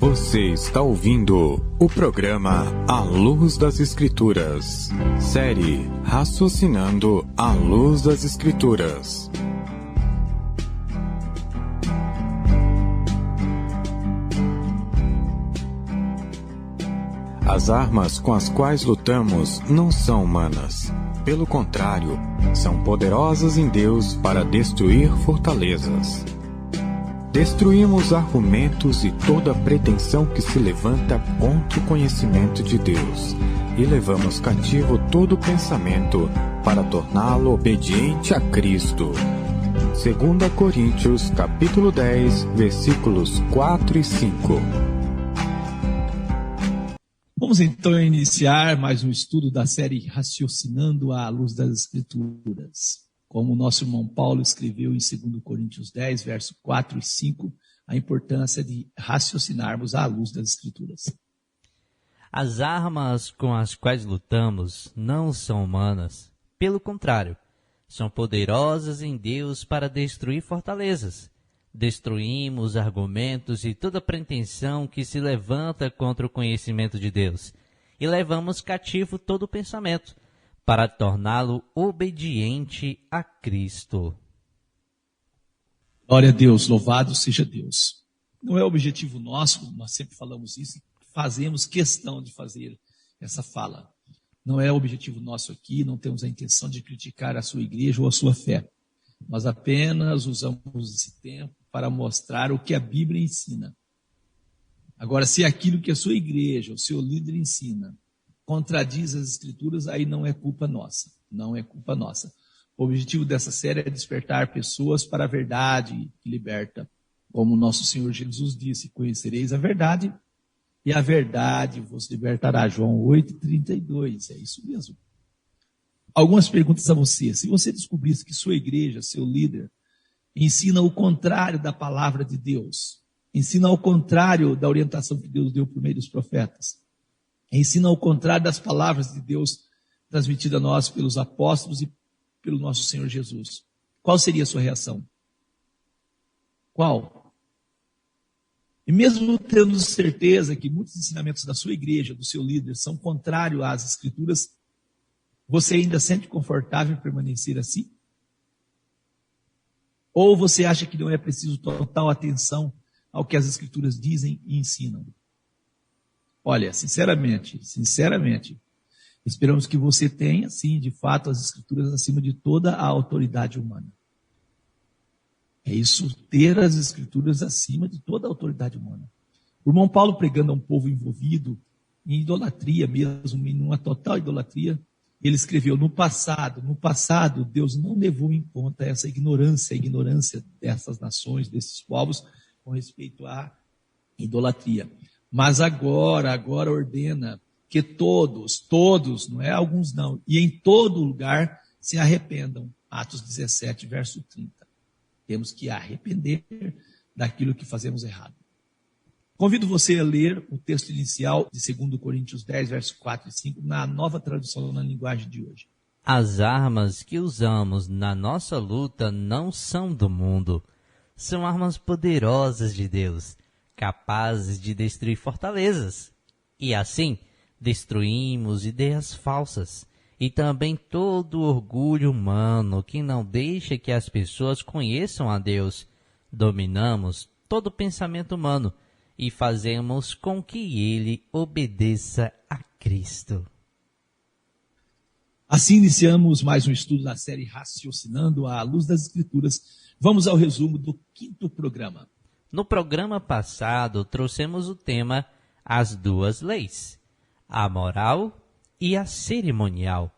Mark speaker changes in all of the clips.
Speaker 1: Você está ouvindo o programa À Luz das Escrituras, série Raciocinando à Luz das Escrituras. As armas com as quais lutamos não são humanas. Pelo contrário, são poderosas em Deus para destruir fortalezas. Destruímos argumentos e toda pretensão que se levanta contra o conhecimento de Deus, e levamos cativo todo pensamento para torná-lo obediente a Cristo. 2 Coríntios, capítulo 10, versículos 4 e 5.
Speaker 2: Vamos então iniciar mais um estudo da série Raciocinando à Luz das Escrituras. Como o nosso irmão Paulo escreveu em 2 Coríntios 10, versos 4 e 5, a importância de raciocinarmos à luz das Escrituras.
Speaker 3: As armas com as quais lutamos não são humanas. Pelo contrário, são poderosas em Deus para destruir fortalezas. Destruímos argumentos e toda pretensão que se levanta contra o conhecimento de Deus, e levamos cativo todo pensamento, para torná-lo obediente a Cristo.
Speaker 2: Glória a Deus, louvado seja Deus. Não é objetivo nosso, nós sempre falamos isso, fazemos questão de fazer essa fala. Não é objetivo nosso aqui, não temos a intenção de criticar a sua igreja ou a sua fé. Nós apenas usamos esse tempo para mostrar o que a Bíblia ensina. Agora, se aquilo que a sua igreja, o seu líder ensina, contradiz as Escrituras, aí não é culpa nossa. Não é culpa nossa. O objetivo dessa série é despertar pessoas para a verdade que liberta. Como o nosso Senhor Jesus disse, conhecereis a verdade, e a verdade vos libertará. João 8:32, é isso mesmo. Algumas perguntas a você. Se você descobrisse que sua igreja, seu líder, ensina o contrário da palavra de Deus, ensina o contrário da orientação que Deus deu por meio dos profetas, ensina ao contrário das palavras de Deus transmitidas a nós pelos apóstolos e pelo nosso Senhor Jesus, qual seria a sua reação? Qual? E mesmo tendo certeza que muitos ensinamentos da sua igreja, do seu líder, são contrários às Escrituras, você ainda sente confortável em permanecer assim? Ou você acha que não é preciso total atenção ao que as Escrituras dizem e ensinam? Olha, sinceramente, esperamos que você tenha, sim, de fato, as Escrituras acima de toda a autoridade humana. É isso, ter as Escrituras acima de toda a autoridade humana. O irmão Paulo, pregando a um povo envolvido em idolatria mesmo, em uma total idolatria, ele escreveu, no passado, Deus não levou em conta essa ignorância, a ignorância dessas nações, desses povos, com respeito à idolatria. Mas agora ordena que todos, não é alguns não, e em todo lugar se arrependam. Atos 17, verso 30. Temos que arrepender daquilo que fazemos errado. Convido você a ler o texto inicial de 2 Coríntios 10, verso 4 e 5, na nova tradução na linguagem de hoje.
Speaker 3: As armas que usamos na nossa luta não são do mundo. São armas poderosas de Deus, capazes de destruir fortalezas. E assim, destruímos ideias falsas e também todo o orgulho humano que não deixa que as pessoas conheçam a Deus. Dominamos todo pensamento humano e fazemos com que ele obedeça a Cristo.
Speaker 2: Assim iniciamos mais um estudo da série Raciocinando à Luz das Escrituras. Vamos ao resumo do 5º programa.
Speaker 3: No programa passado, trouxemos o tema As Duas Leis, a moral e a cerimonial.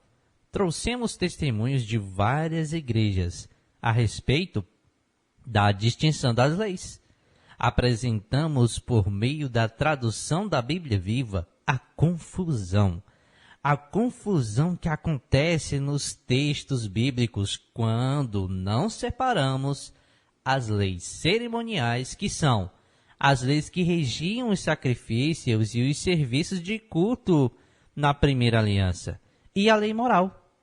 Speaker 3: Trouxemos testemunhos de várias igrejas a respeito da distinção das leis. Apresentamos, por meio da tradução da Bíblia Viva, a confusão que acontece nos textos bíblicos quando não separamos as leis cerimoniais, que são as leis que regiam os sacrifícios e os serviços de culto na primeira aliança, e a lei moral,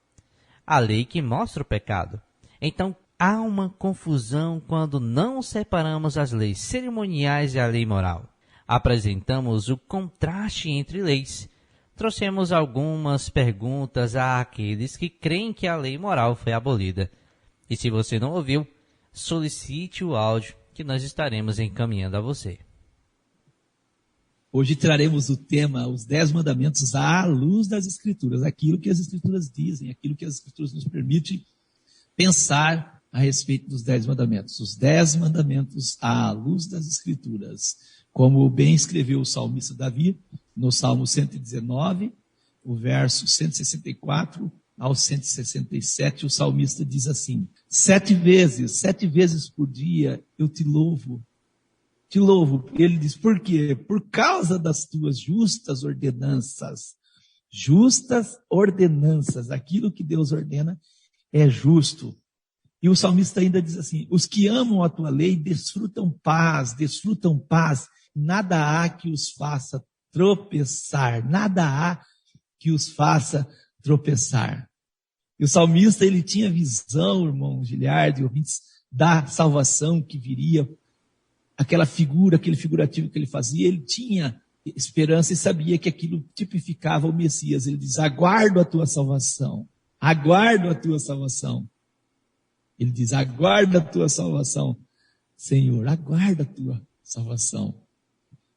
Speaker 3: a lei que mostra o pecado. Então, há uma confusão quando não separamos as leis cerimoniais e a lei moral. apresentamos o contraste entre leis. Trouxemos algumas perguntas àqueles que creem que a lei moral foi abolida. E se você não ouviu, solicite o áudio que nós estaremos encaminhando a você.
Speaker 2: Hoje traremos o tema, os 10 mandamentos à luz das Escrituras, aquilo que as Escrituras dizem, aquilo que as Escrituras nos permitem pensar a respeito dos 10 mandamentos. Os 10 mandamentos à luz das Escrituras. Como bem escreveu o salmista Davi, no Salmo 119, o verso 164 ao 167, o salmista diz assim: 7 vezes por dia eu te louvo. Te louvo. Ele diz, por quê? Por causa das tuas justas ordenanças. Justas ordenanças. Aquilo que Deus ordena é justo. E o salmista ainda diz assim: os que amam a tua lei desfrutam paz. Nada há que os faça tropeçar. Nada há que os faça tropeçar. E o salmista, ele tinha visão, irmão Giliardi, ouvintes, da salvação que viria. Aquela figura, aquele figurativo que ele fazia, ele tinha esperança e sabia que aquilo tipificava o Messias. Ele diz, aguardo a tua salvação. Aguardo a tua salvação. Ele diz, aguarda a tua salvação. Senhor, aguarda a tua salvação.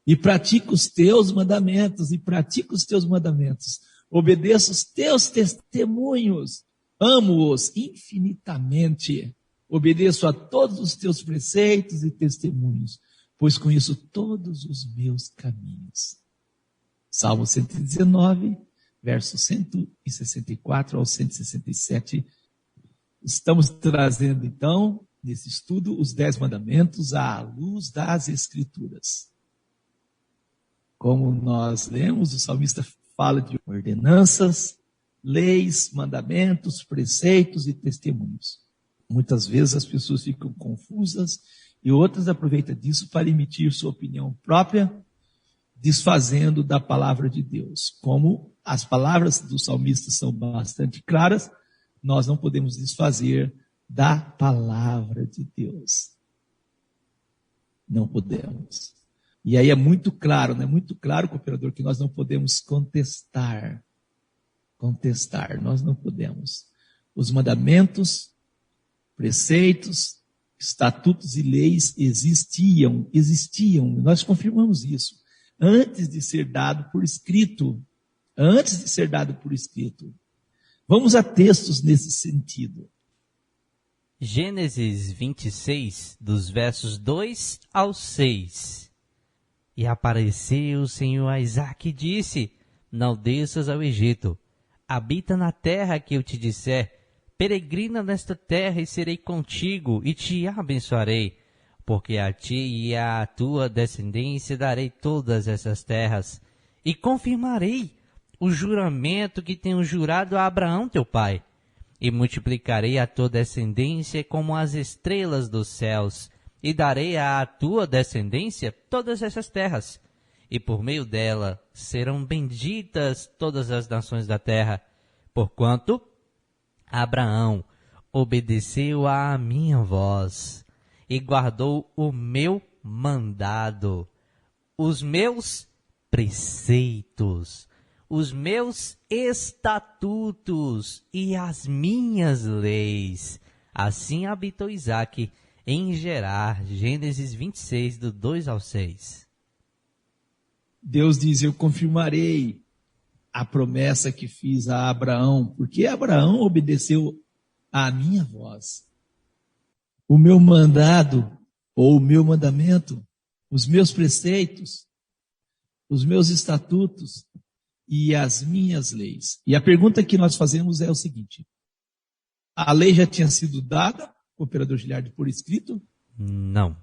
Speaker 2: E pratica os teus mandamentos, Obedeça os teus testemunhos. Amo-os infinitamente. Obedeço a todos os teus preceitos e testemunhos, pois conheço todos os meus caminhos. Salmo 119, versos 164 ao 167. Estamos trazendo, então, nesse estudo, os 10 mandamentos à luz das Escrituras. Como nós lemos, o salmista fala de ordenanças, leis, mandamentos, preceitos e testemunhos. Muitas vezes as pessoas ficam confusas e outras aproveitam disso para emitir sua opinião própria, desfazendo da palavra de Deus. Como as palavras do salmista são bastante claras, nós não podemos desfazer da palavra de Deus. Não podemos. E aí é muito claro, muito claro, cooperador, que nós não podemos contestar. Nós não podemos. Os mandamentos, preceitos, estatutos e leis existiam, nós confirmamos isso, antes de ser dado por escrito. Vamos a textos nesse sentido.
Speaker 3: Gênesis 26, dos versos 2 ao 6. E apareceu o Senhor a Isaque e disse, não desças ao Egito, habita na terra que eu te disser, peregrina nesta terra e serei contigo e te abençoarei, porque a ti e à tua descendência darei todas essas terras, e confirmarei o juramento que tenho jurado a Abraão teu pai, e multiplicarei a tua descendência como as estrelas dos céus, e darei à tua descendência todas essas terras, e por meio dela serão benditas todas as nações da terra, porquanto Abraão obedeceu à minha voz e guardou o meu mandado, os meus preceitos, os meus estatutos e as minhas leis. Assim habitou Isaque em Gerar. Gênesis 26, do 2 ao 6.
Speaker 2: Deus diz, eu confirmarei a promessa que fiz a Abraão, porque Abraão obedeceu à minha voz. O meu mandado, ou o meu mandamento, os meus preceitos, os meus estatutos e as minhas leis. E a pergunta que nós fazemos é o seguinte: a lei já tinha sido dada, cooperador Giliardi, por escrito?
Speaker 3: Não.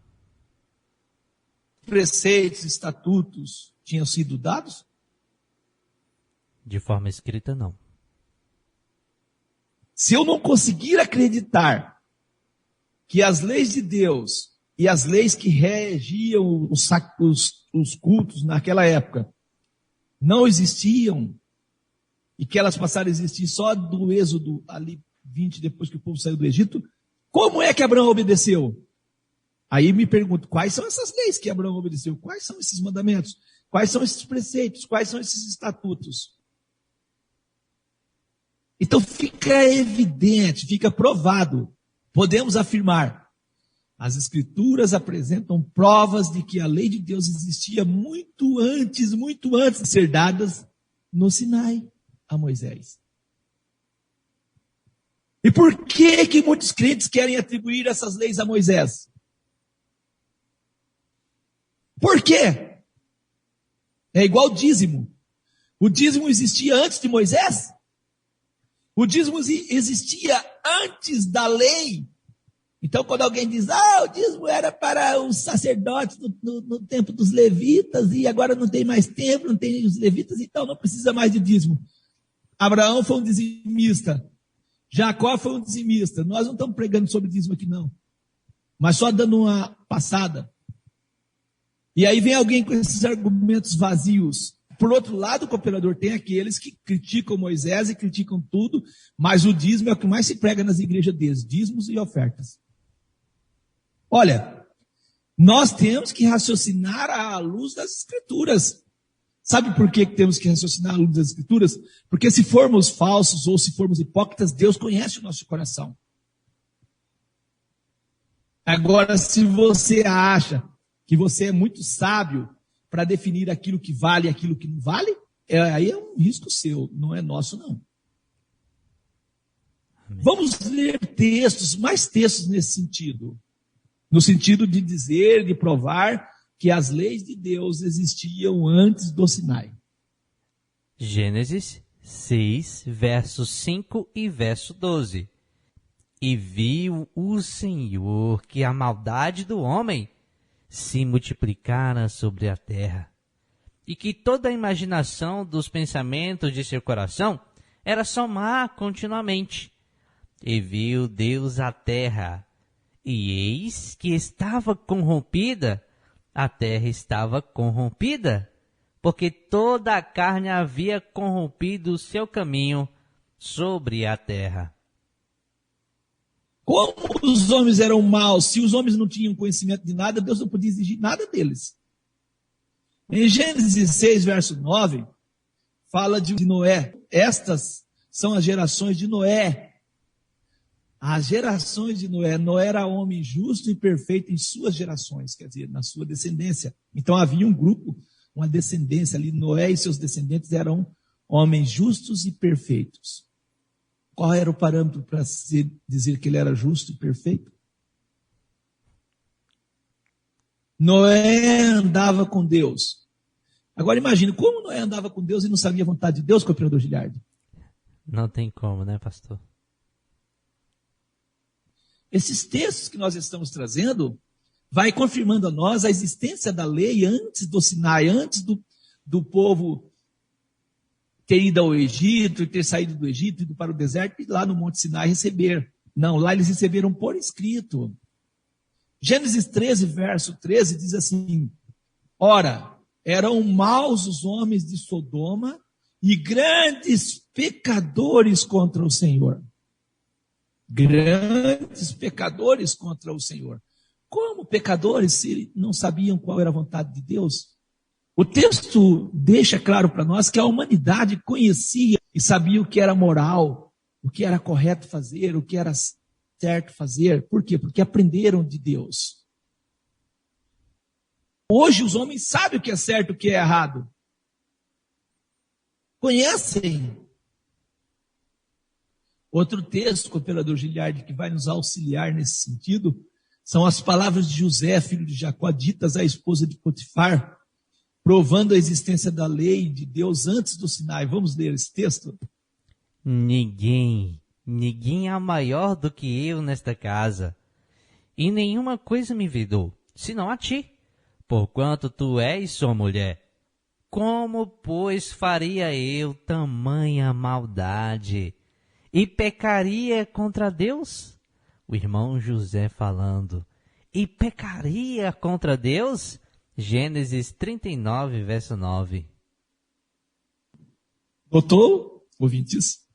Speaker 2: Preceitos, estatutos tinham sido dados?
Speaker 3: De forma escrita, não.
Speaker 2: Se eu não conseguir acreditar que as leis de Deus e as leis que regiam os cultos naquela época não existiam e que elas passaram a existir só do Êxodo ali 20, depois que o povo saiu do Egito, como é que Abraão obedeceu? Aí me pergunto, quais são essas leis que Abraão obedeceu? Quais são esses mandamentos? Quais são esses preceitos? Quais são esses estatutos? Então fica evidente, fica provado. Podemos afirmar, as Escrituras apresentam provas de que a lei de Deus existia muito antes de ser dadas no Sinai a Moisés. E por que muitos crentes querem atribuir essas leis a Moisés? Por quê? É igual dízimo. O dízimo existia antes de Moisés? O dízimo existia antes da lei. Então, quando alguém diz, o dízimo era para os sacerdotes no tempo dos levitas, e agora não tem mais tempo, não tem os levitas, então não precisa mais de dízimo. Abraão foi um dizimista. Jacó foi um dizimista. Nós não estamos pregando sobre dízimo aqui, não. Mas só dando uma passada. E aí vem alguém com esses argumentos vazios. Por outro lado, o cooperador tem aqueles que criticam Moisés e criticam tudo, mas o dízimo é o que mais se prega nas igrejas deles, dízimos e ofertas. Olha, nós temos que raciocinar à luz das Escrituras. Sabe por que temos que raciocinar à luz das Escrituras? Porque se formos falsos ou se formos hipócritas, Deus conhece o nosso coração. Agora, se você acha que você é muito sábio para definir aquilo que vale e aquilo que não vale, aí é um risco seu, não é nosso, não. Amém. Vamos ler textos, mais textos nesse sentido. No sentido de dizer, de provar que as leis de Deus existiam antes do Sinai.
Speaker 3: Gênesis 6, versos 5 e verso 12. E viu o Senhor que a maldade do homem se multiplicara sobre a terra, e que toda a imaginação dos pensamentos de seu coração era só má continuamente. E viu Deus a terra, e eis que estava corrompida, a terra estava corrompida, porque toda a carne havia corrompido o seu caminho sobre a terra.
Speaker 2: Como os homens eram maus, se os homens não tinham conhecimento de nada, Deus não podia exigir nada deles. Em Gênesis 6, verso 9, fala de Noé. Estas são as gerações de Noé. As gerações de Noé. Noé era homem justo e perfeito em suas gerações, quer dizer, na sua descendência. Então havia um grupo, uma descendência ali. Noé e seus descendentes eram homens justos e perfeitos. Qual era o parâmetro para dizer que ele era justo e perfeito? Noé andava com Deus. Agora imagine, como Noé andava com Deus e não sabia a vontade de Deus, cooperador Giliardi?
Speaker 3: Não tem como, né, pastor?
Speaker 2: Esses textos que nós estamos trazendo vai confirmando a nós a existência da lei antes do Sinai, antes do povo ter ido ao Egito, ter saído do Egito, ido para o deserto e lá no Monte Sinai receber. Não, lá eles receberam por escrito. Gênesis 13, verso 13 diz assim: ora, eram maus os homens de Sodoma e grandes pecadores contra o Senhor. Grandes pecadores contra o Senhor. Como pecadores se não sabiam qual era a vontade de Deus? O texto deixa claro para nós que a humanidade conhecia e sabia o que era moral, o que era correto fazer, o que era certo fazer. Por quê? Porque aprenderam de Deus. Hoje os homens sabem o que é certo e o que é errado. Conhecem. Outro texto, cooperador Giliardi, que vai nos auxiliar nesse sentido, são as palavras de José, filho de Jacó, ditas à esposa de Potifar, provando a existência da lei de Deus antes do Sinai. Vamos ler esse texto?
Speaker 3: Ninguém é maior do que eu nesta casa, e nenhuma coisa me vedou, senão a ti, porquanto tu és sua mulher. Como, pois, faria eu tamanha maldade, e pecaria contra Deus? O irmão José falando, e pecaria contra Deus? Gênesis 39, verso 9.
Speaker 2: Notou, ouvintes?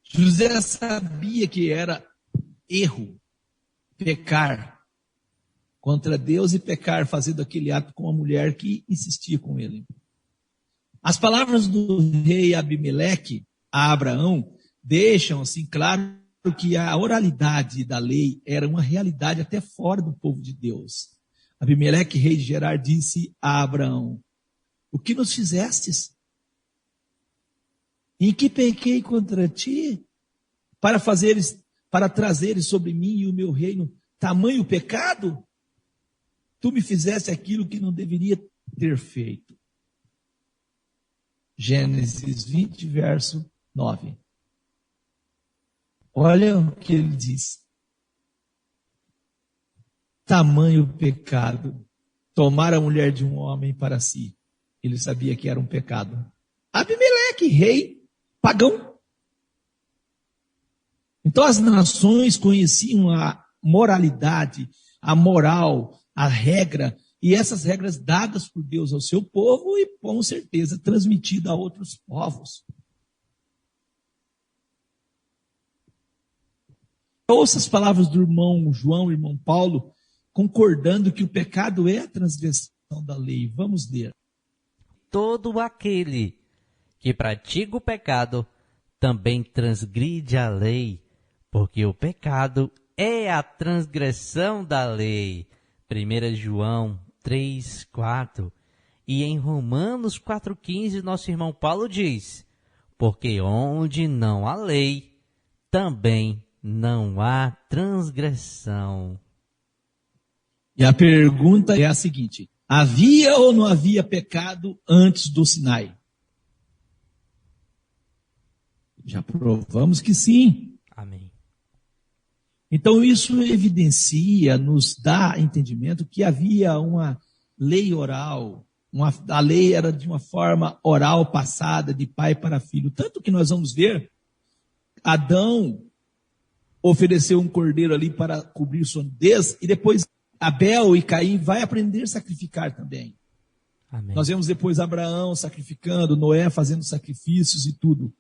Speaker 2: José sabia que era erro pecar contra Deus e pecar fazendo aquele ato com a mulher que insistia com ele. As palavras do rei Abimeleque a Abraão deixam assim claro que a oralidade da lei era uma realidade até fora do povo de Deus. Abimeleque, rei de Gerar, disse a Abraão: o que nos fizestes? Em que pequei contra ti para trazeres sobre mim e o meu reino tamanho pecado? Tu me fizeste aquilo que não deveria ter feito. Gênesis 20, verso 9. Olha o que ele diz. Tamanho pecado. Tomar a mulher de um homem para si. Ele sabia que era um pecado. Abimeleque, rei pagão. Então as nações conheciam a moralidade, a moral, a regra, e essas regras dadas por Deus ao seu povo e com certeza transmitidas a outros povos. Ouça as palavras do irmão João, irmão Paulo, concordando que o pecado é a transgressão da lei. Vamos ler.
Speaker 3: Todo aquele que pratica o pecado também transgride a lei, porque o pecado é a transgressão da lei. 1 João 3, 4. E em Romanos 4,15, nosso irmão Paulo diz: porque onde não há lei, também não há transgressão.
Speaker 2: E a pergunta é a seguinte: havia ou não havia pecado antes do Sinai? Já provamos que sim.
Speaker 3: Amém.
Speaker 2: Então isso evidencia, nos dá entendimento que havia uma lei oral, a lei era de uma forma oral passada de pai para filho. Tanto que nós vamos ver, Adão ofereceu um cordeiro ali para cobrir sua nudez, e depois Abel e Caim vai aprender a sacrificar também.
Speaker 3: Amém.
Speaker 2: Nós vemos depois Abraão sacrificando, Noé fazendo sacrifícios e tudo.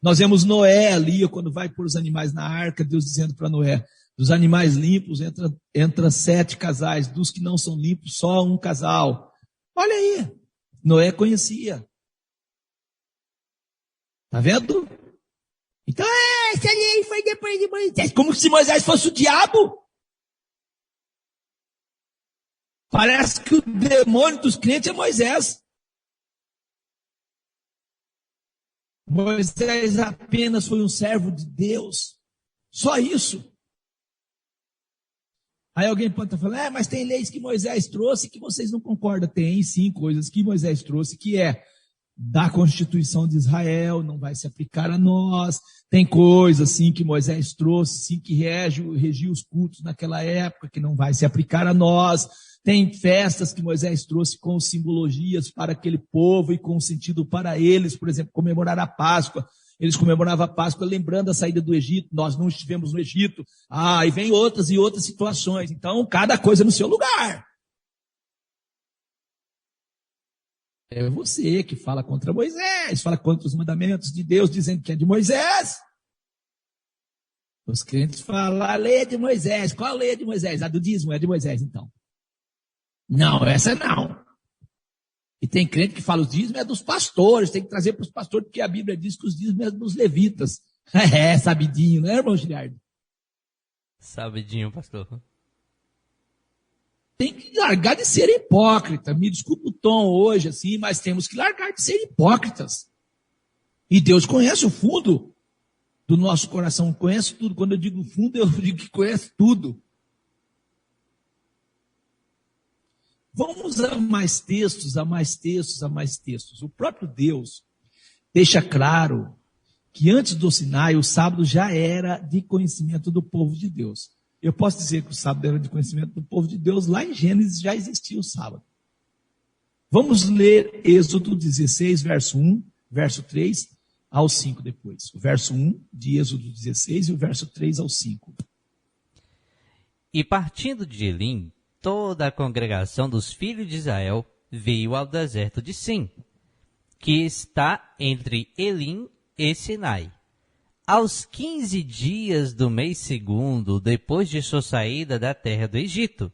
Speaker 2: Nós vemos Noé ali, quando vai pôr os animais na arca, Deus dizendo para Noé: dos animais limpos entra 7 casais, dos que não são limpos, só um casal. Olha aí, Noé conhecia. Tá vendo? Então, essa lei foi depois de Moisés. Como se Moisés fosse o diabo? Parece que o demônio dos crentes é Moisés. Moisés apenas foi um servo de Deus. Só isso. Aí alguém pode estar falando: mas tem leis que Moisés trouxe que vocês não concordam. Tem sim coisas que Moisés trouxe que é da Constituição de Israel, não vai se aplicar a nós. Tem coisas sim que Moisés trouxe, sim, que regia os cultos naquela época, que não vai se aplicar a nós. Tem festas que Moisés trouxe com simbologias para aquele povo e com sentido para eles. Por exemplo, comemorar a Páscoa. Eles comemoravam a Páscoa lembrando a saída do Egito. Nós não estivemos no Egito. E vem outras e outras situações. Então, cada coisa no seu lugar. É você que fala contra Moisés, fala contra os mandamentos de Deus, dizendo que é de Moisés. Os crentes falam: a lei é de Moisés. Qual a lei é de Moisés? A do dízimo é de Moisés, então. Não, essa não. E tem crente que fala: os dízimos é dos pastores, tem que trazer para os pastores, porque a Bíblia diz que os dízimos é dos levitas. Sabidinho, não é, irmão Giliardo?
Speaker 3: Sabidinho, pastor.
Speaker 2: Tem que largar de ser hipócrita. Me desculpa o tom hoje, assim, mas temos que largar de ser hipócritas. E Deus conhece o fundo do nosso coração, conhece tudo. Quando eu digo fundo, eu digo que conhece tudo. Vamos a mais textos, a mais textos, a mais textos. O próprio Deus deixa claro que antes do Sinai, o sábado já era de conhecimento do povo de Deus. Eu posso dizer que o sábado era de conhecimento do povo de Deus, lá em Gênesis já existia o sábado. Vamos ler Êxodo 16, verso 1, verso 3 ao 5 depois. O verso 1 de Êxodo 16 e o verso 3 ao 5.
Speaker 3: E partindo de Elim, toda a congregação dos filhos de Israel veio ao deserto de Sim, que está entre Elim e Sinai, aos 15 dias do mês segundo, depois de sua saída da terra do Egito.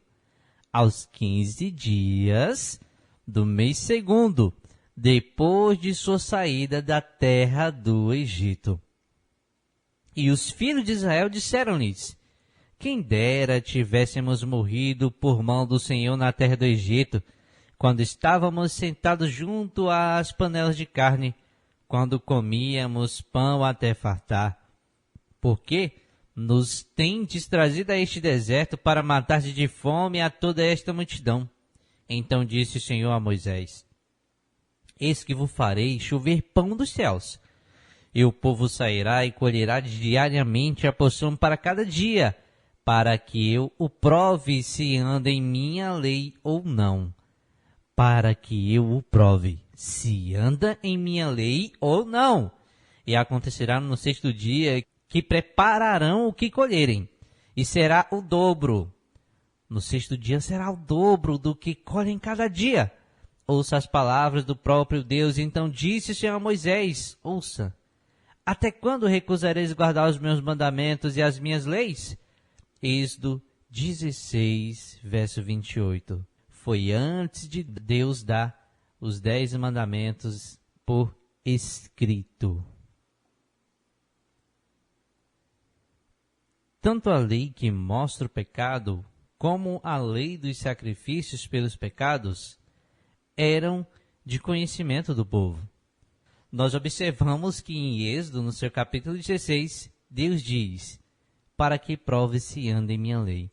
Speaker 3: Aos 15 dias do mês segundo, depois de sua saída da terra do Egito. E os filhos de Israel disseram-lhes: quem dera tivéssemos morrido por mão do Senhor na terra do Egito, quando estávamos sentados junto às panelas de carne, quando comíamos pão até fartar. Porque nos tendes trazido a este deserto para matar de fome a toda esta multidão. Então disse o Senhor a Moisés: eis que vos farei chover pão dos céus, e o povo sairá e colherá diariamente a porção para cada dia, para que eu o prove se anda em minha lei ou não. Para que eu o prove se anda em minha lei ou não. E acontecerá no sexto dia que prepararão o que colherem, e será o dobro. No sexto dia será o dobro do que colhem cada dia. Ouça as palavras do próprio Deus. Então disse o Senhor a Moisés: ouça, até quando recusareis guardar os meus mandamentos e as minhas leis? Êxodo 16, verso 28. Foi antes de Deus dar os 10 mandamentos por escrito. Tanto a lei que mostra o pecado, como a lei dos sacrifícios pelos pecados, eram de conhecimento do povo. Nós observamos que em Êxodo, no seu capítulo 16, Deus diz: para que prove se anda em minha lei.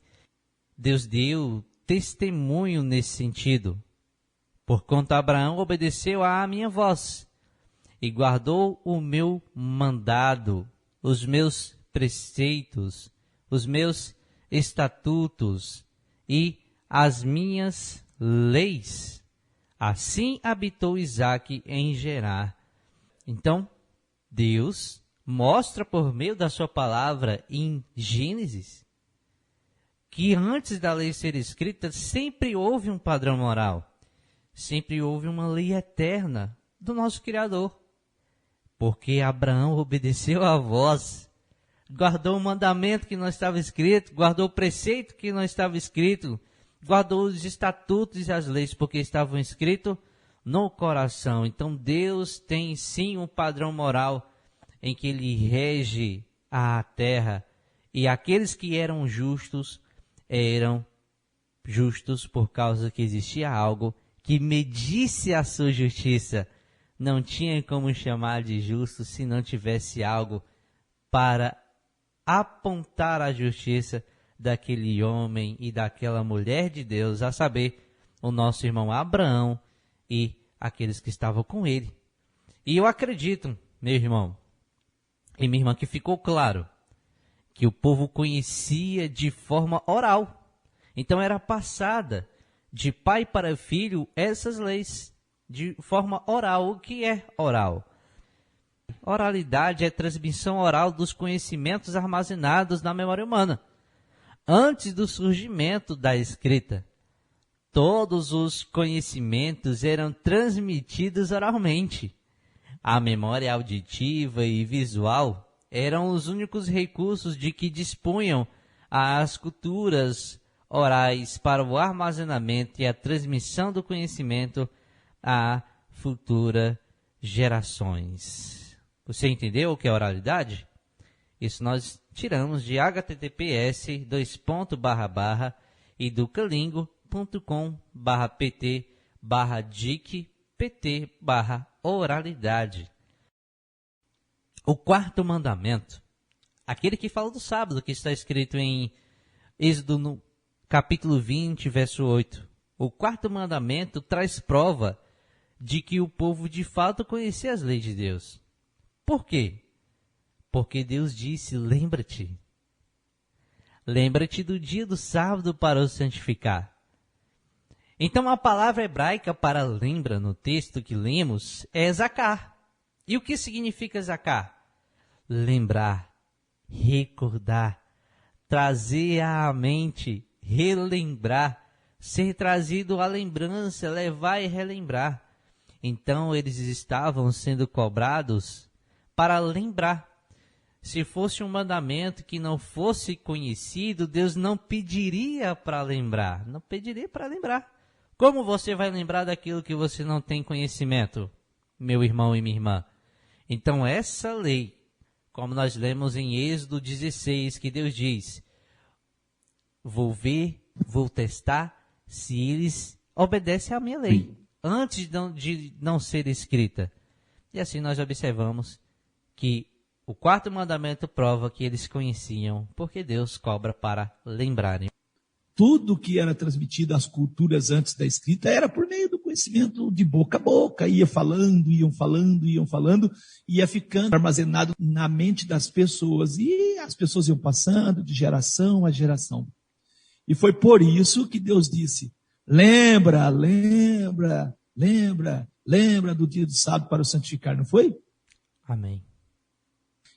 Speaker 3: Deus deu testemunho nesse sentido. Porquanto Abraão obedeceu à minha voz e guardou o meu mandado, os meus preceitos, os meus estatutos e as minhas leis. Assim habitou Isaque em Gerar. Então, Deus mostra por meio da sua palavra em Gênesis que antes da lei ser escrita sempre houve um padrão moral. Sempre houve uma lei eterna do nosso Criador. Porque Abraão obedeceu à voz, guardou o mandamento que não estava escrito, guardou o preceito que não estava escrito, guardou os estatutos e as leis porque estavam escritos no coração. Então Deus tem sim um padrão moral em que Ele rege a terra. E aqueles que eram justos por causa que existia algo que medisse a sua justiça. Não tinha como chamar de justo se não tivesse algo para apontar a justiça daquele homem e daquela mulher de Deus, a saber, o nosso irmão Abraão e aqueles que estavam com ele. E eu acredito, meu irmão e minha irmã, que ficou claro que o povo conhecia de forma oral. Então era passada de pai para filho essas leis de forma oral. O que é oral? Oralidade é transmissão oral dos conhecimentos armazenados na memória humana. Antes do surgimento da escrita, todos os conhecimentos eram transmitidos oralmente. A memória auditiva e visual eram os únicos recursos de que dispunham as culturas orais para o armazenamento e a transmissão do conhecimento a futuras gerações. Você entendeu o que é oralidade? Isso nós tiramos de https://educalingo.com/pt/dic/pt/oralidade. O quarto mandamento, aquele que fala do sábado, que está escrito em Êxodo no capítulo 20, verso 8. O quarto mandamento traz prova de que o povo de fato conhecia as leis de Deus. Por quê? Porque Deus disse: lembra-te. Lembra-te do dia do sábado para o santificar. Então a palavra hebraica para lembra no texto que lemos é zacar. E o que significa zacar? Lembrar, recordar, trazer à mente, relembrar, ser trazido à lembrança, levar e relembrar. Então eles estavam sendo cobrados para lembrar. Se fosse um mandamento que não fosse conhecido, Deus não pediria para lembrar. Não pediria para lembrar. Como você vai lembrar daquilo que você não tem conhecimento, meu irmão e minha irmã? Então essa lei, como nós lemos em Êxodo 16, que Deus diz: vou ver, vou testar se eles obedecem à minha lei, antes de não ser escrita. E assim nós observamos que o quarto mandamento prova que eles conheciam, porque Deus cobra para lembrarem.
Speaker 2: Tudo que era transmitido às culturas antes da escrita era por meio do conhecimento de boca a boca. Iam falando, ia ficando armazenado na mente das pessoas. E as pessoas iam passando de geração a geração. E foi por isso que Deus disse: lembra do dia do sábado para o santificar, não foi?
Speaker 3: Amém.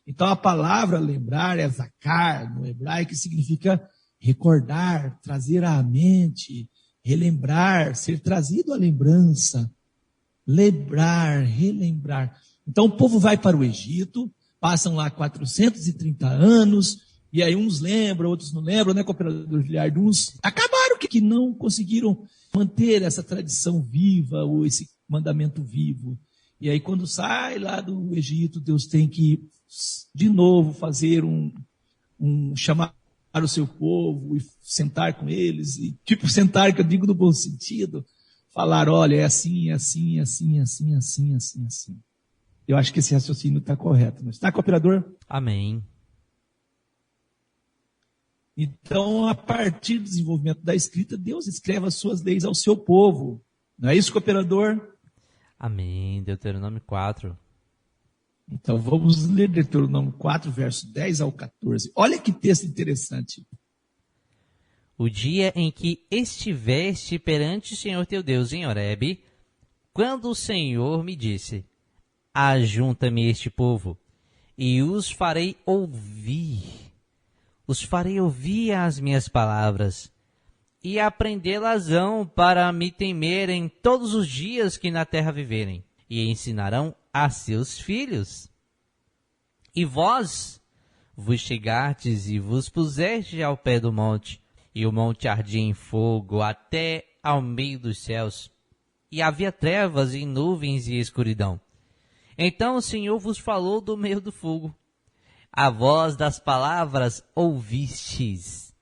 Speaker 2: Então a palavra lembrar é zakar, no hebraico, que significa recordar, trazer à mente, relembrar, ser trazido à lembrança, lembrar, relembrar. Então o povo vai para o Egito, passam lá 430 anos, e aí uns lembram, outros não lembram, né, cooperador Giliardo? Uns acabaram que não conseguiram manter essa tradição viva, ou esse mandamento vivo. E aí quando sai lá do Egito, Deus tem que de novo fazer chamar o seu povo e sentar com eles, e tipo sentar, que eu digo no bom sentido, falar: olha, é assim, assim. Eu acho que esse raciocínio está correto, não está, cooperador?
Speaker 3: Amém.
Speaker 2: Então, a partir do desenvolvimento da escrita, Deus escreve as suas leis ao seu povo. Não é isso, cooperador?
Speaker 3: Amém. Deuteronômio 4.
Speaker 2: Então, vamos ler Deuteronômio 4, verso 10 ao 14. Olha que texto interessante.
Speaker 3: O dia em que estiveste perante o Senhor teu Deus em Horebe, quando o Senhor me disse: ajunta-me este povo, e os farei ouvir as minhas palavras, e aprendê-las-ão para me temerem todos os dias que na terra viverem, e ensinarão a seus filhos. E vós vos chegastes e vos puseste ao pé do monte, e o monte ardia em fogo até ao meio dos céus, e havia trevas e nuvens e escuridão. Então o Senhor vos falou do meio do fogo. A voz das palavras ouvistes,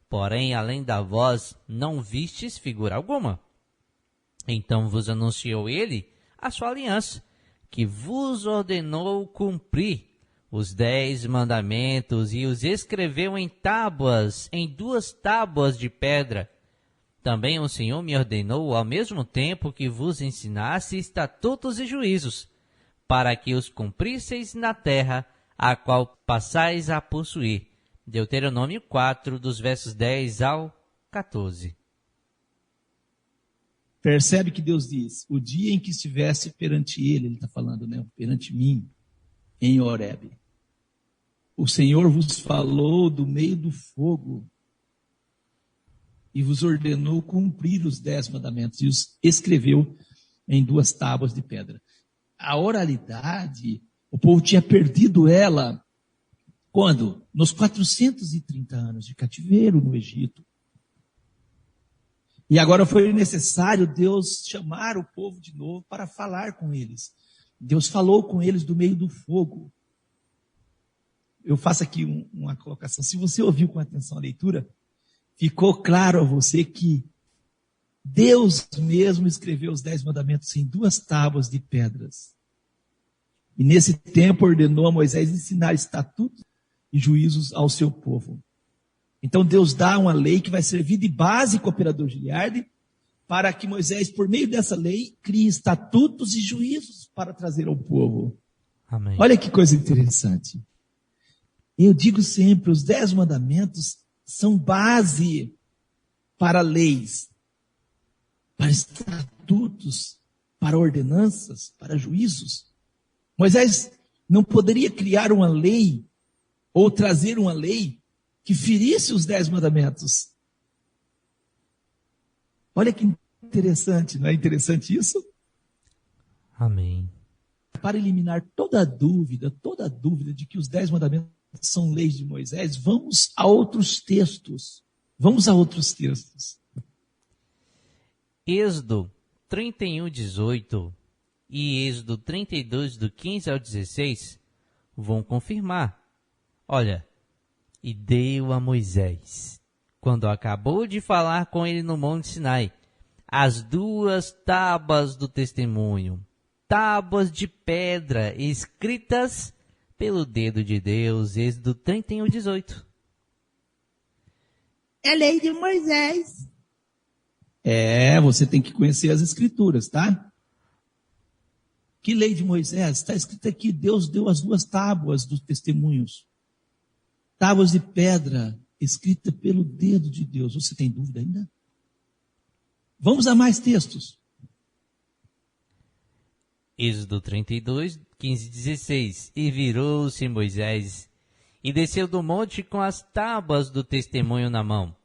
Speaker 3: porém além da voz não vistes figura alguma. Então vos anunciou ele a sua aliança, que vos ordenou cumprir os 10 mandamentos, e os escreveu em tábuas, em 2 tábuas de pedra. Também o Senhor me ordenou, ao mesmo tempo que vos ensinasse estatutos e juízos, para que os cumprisseis na terra, a qual passais a possuir. Deuteronômio 4, dos versos 10 ao 14.
Speaker 2: Percebe que Deus diz: o dia em que estivesse perante ele está falando, né? Perante mim, em Horebe. O Senhor vos falou do meio do fogo e vos ordenou cumprir os 10 mandamentos, e os escreveu em 2 tábuas de pedra. A oralidade, o povo tinha perdido ela quando? Nos 430 anos de cativeiro no Egito. E agora foi necessário Deus chamar o povo de novo para falar com eles. Deus falou com eles do meio do fogo. Eu faço aqui uma colocação. Se você ouviu com atenção a leitura, ficou claro a você que Deus mesmo escreveu os 10 mandamentos em 2 tábuas de pedras. E nesse tempo ordenou a Moisés ensinar estatutos e juízos ao seu povo. Então Deus dá uma lei que vai servir de base, cooperador Giliardi, para que Moisés, por meio dessa lei, crie estatutos e juízos para trazer ao povo.
Speaker 3: Amém.
Speaker 2: Olha que coisa interessante. Eu digo sempre, os 10 mandamentos são base para leis, para estatutos, para ordenanças, para juízos. Moisés não poderia criar uma lei ou trazer uma lei que ferisse os 10 mandamentos. Olha que interessante, não é interessante isso?
Speaker 3: Amém.
Speaker 2: Para eliminar toda a dúvida de que os 10 mandamentos são leis de Moisés, vamos a outros textos.
Speaker 3: Êxodo 31:18 e Êxodo 32, do 15 ao 16, vão confirmar. Olha, e deu a Moisés, quando acabou de falar com ele no Monte Sinai, as 2 tábuas do testemunho, tábuas de pedra escritas pelo dedo de Deus. Êxodo 31:18.
Speaker 4: É lei de Moisés.
Speaker 2: Você tem que conhecer as escrituras, tá? Que lei de Moisés? Está escrito aqui, Deus deu as 2 tábuas dos testemunhos. Tábuas de pedra, escrita pelo dedo de Deus. Você tem dúvida ainda? Vamos a mais textos.
Speaker 3: Êxodo 32, 15 e 16. E virou-se Moisés e desceu do monte com as tábuas do testemunho na mão,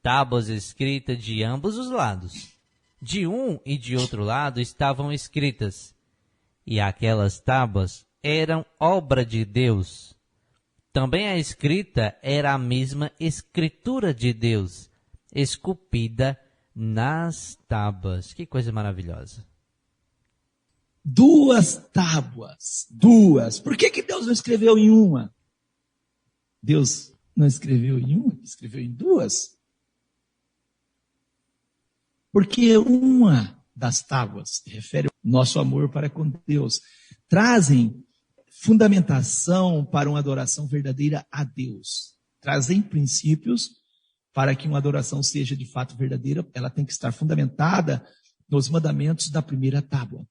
Speaker 3: tábuas escritas de ambos os lados. De um e de outro lado estavam escritas, e aquelas tábuas eram obra de Deus. Também a escrita era a mesma escritura de Deus, esculpida nas tábuas. Que coisa maravilhosa.
Speaker 2: 2 tábuas. 2. Por que Deus não escreveu em uma? Deus não escreveu em uma, escreveu em 2. Porque uma das tábuas refere ao nosso amor para com Deus. Trazem fundamentação para uma adoração verdadeira a Deus. Trazem princípios para que uma adoração seja de fato verdadeira. Ela tem que estar fundamentada nos mandamentos da primeira tábua.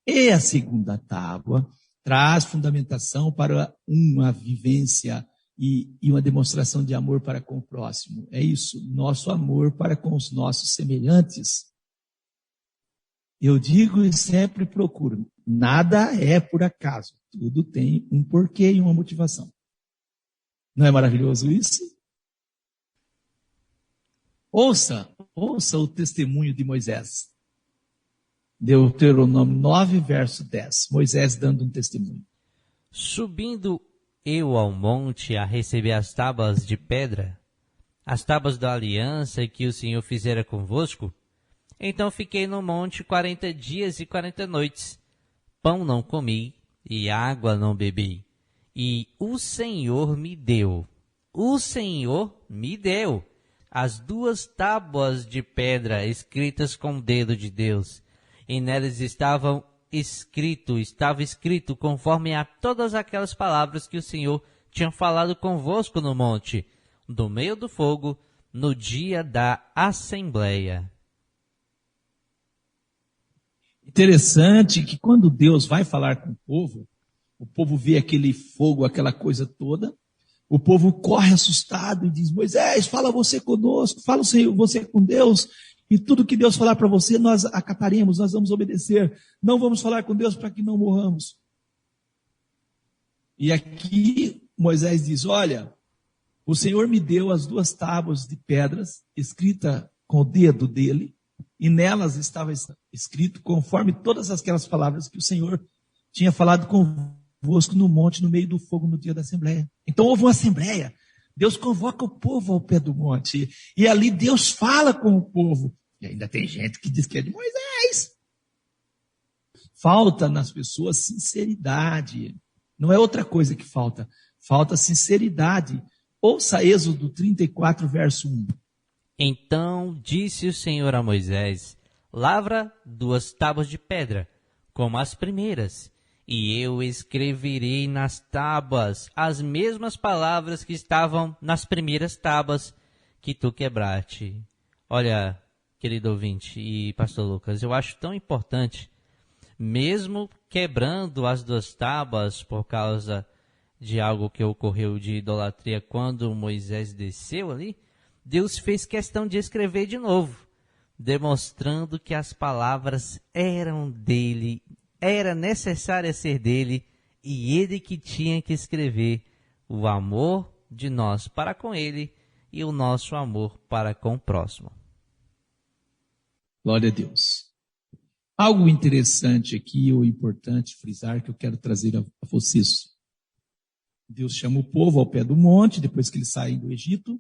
Speaker 2: E a segunda tábua traz fundamentação para uma vivência e uma demonstração de amor para com o próximo. É isso, nosso amor para com os nossos semelhantes. Eu digo e sempre procuro, nada é por acaso, tudo tem um porquê e uma motivação. Não é maravilhoso isso? Ouça o testemunho de Moisés. Deuteronômio 9, verso 10. Moisés dando um testemunho.
Speaker 3: Subindo eu ao monte a receber as tábuas de pedra, as tábuas da aliança que o Senhor fizera convosco, então fiquei no monte 40 dias e 40 noites. Pão não comi e água não bebi. E o Senhor me deu as 2 tábuas de pedra escritas com o dedo de Deus. E nelas estava escrito conforme a todas aquelas palavras que o Senhor tinha falado convosco no monte, do meio do fogo, no dia da assembleia.
Speaker 2: Interessante que quando Deus vai falar com o povo vê aquele fogo, aquela coisa toda, o povo corre assustado e diz, Moisés, fala você conosco, fala o Senhor, você com Deus, e tudo que Deus falar para você, nós acataremos, nós vamos obedecer. Não vamos falar com Deus para que não morramos. E aqui Moisés diz, olha, o Senhor me deu as 2 tábuas de pedras, escrita com o dedo dele, e nelas estava escrito conforme todas aquelas palavras que o Senhor tinha falado convosco no monte, no meio do fogo, no dia da assembleia. Então houve uma assembleia. Deus convoca o povo ao pé do monte. E ali Deus fala com o povo. E ainda tem gente que diz que é de Moisés. Falta nas pessoas sinceridade. Não é outra coisa que falta. Falta sinceridade. Ouça Êxodo 34, verso 1.
Speaker 3: Então disse o Senhor a Moisés, lavra 2 tábuas de pedra, como as primeiras, e eu escreverei nas tábuas as mesmas palavras que estavam nas primeiras tábuas que tu quebraste. Olha, querido ouvinte e pastor Lucas, eu acho tão importante, mesmo quebrando as 2 tábuas por causa de algo que ocorreu de idolatria quando Moisés desceu ali, Deus fez questão de escrever de novo, demonstrando que as palavras eram dele, era necessária ser dele, e ele que tinha que escrever o amor de nós para com ele e o nosso amor para com o próximo.
Speaker 2: Glória a Deus. Algo interessante aqui, ou importante frisar, que eu quero trazer a vocês. Deus chama o povo ao pé do monte, depois que eles saem do Egito.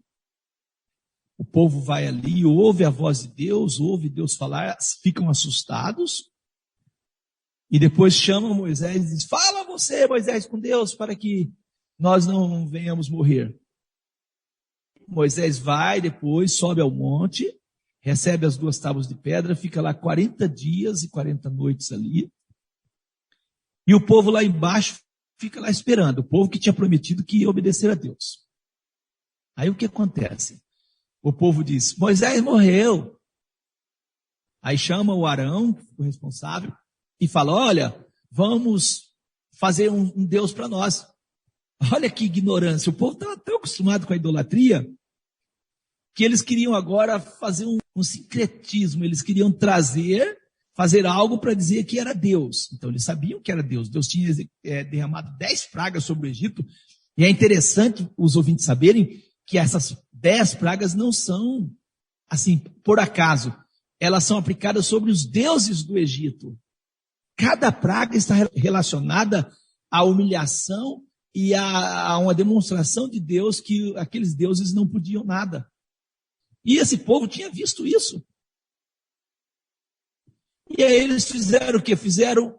Speaker 2: O povo vai ali, ouve a voz de Deus, ouve Deus falar, ficam assustados. E depois chamam Moisés e diz: fala você, Moisés, com Deus, para que nós não venhamos morrer. Moisés vai depois, sobe ao monte, recebe as 2 tábuas de pedra, fica lá 40 dias e 40 noites ali. E o povo lá embaixo fica lá esperando, o povo que tinha prometido que ia obedecer a Deus. Aí o que acontece? O povo diz: Moisés morreu. Aí chama o Arão, o responsável, e fala: olha, vamos fazer um Deus para nós. Olha que ignorância. O povo estava tão acostumado com a idolatria que eles queriam agora fazer um sincretismo. Eles queriam fazer algo para dizer que era Deus. Então eles sabiam que era Deus. Deus tinha derramado 10 pragas sobre o Egito. E é interessante os ouvintes saberem que essas 10 pragas não são, assim, por acaso. Elas são aplicadas sobre os deuses do Egito. Cada praga está relacionada à humilhação e a uma demonstração de Deus que aqueles deuses não podiam nada. E esse povo tinha visto isso. E aí eles fizeram o quê? Fizeram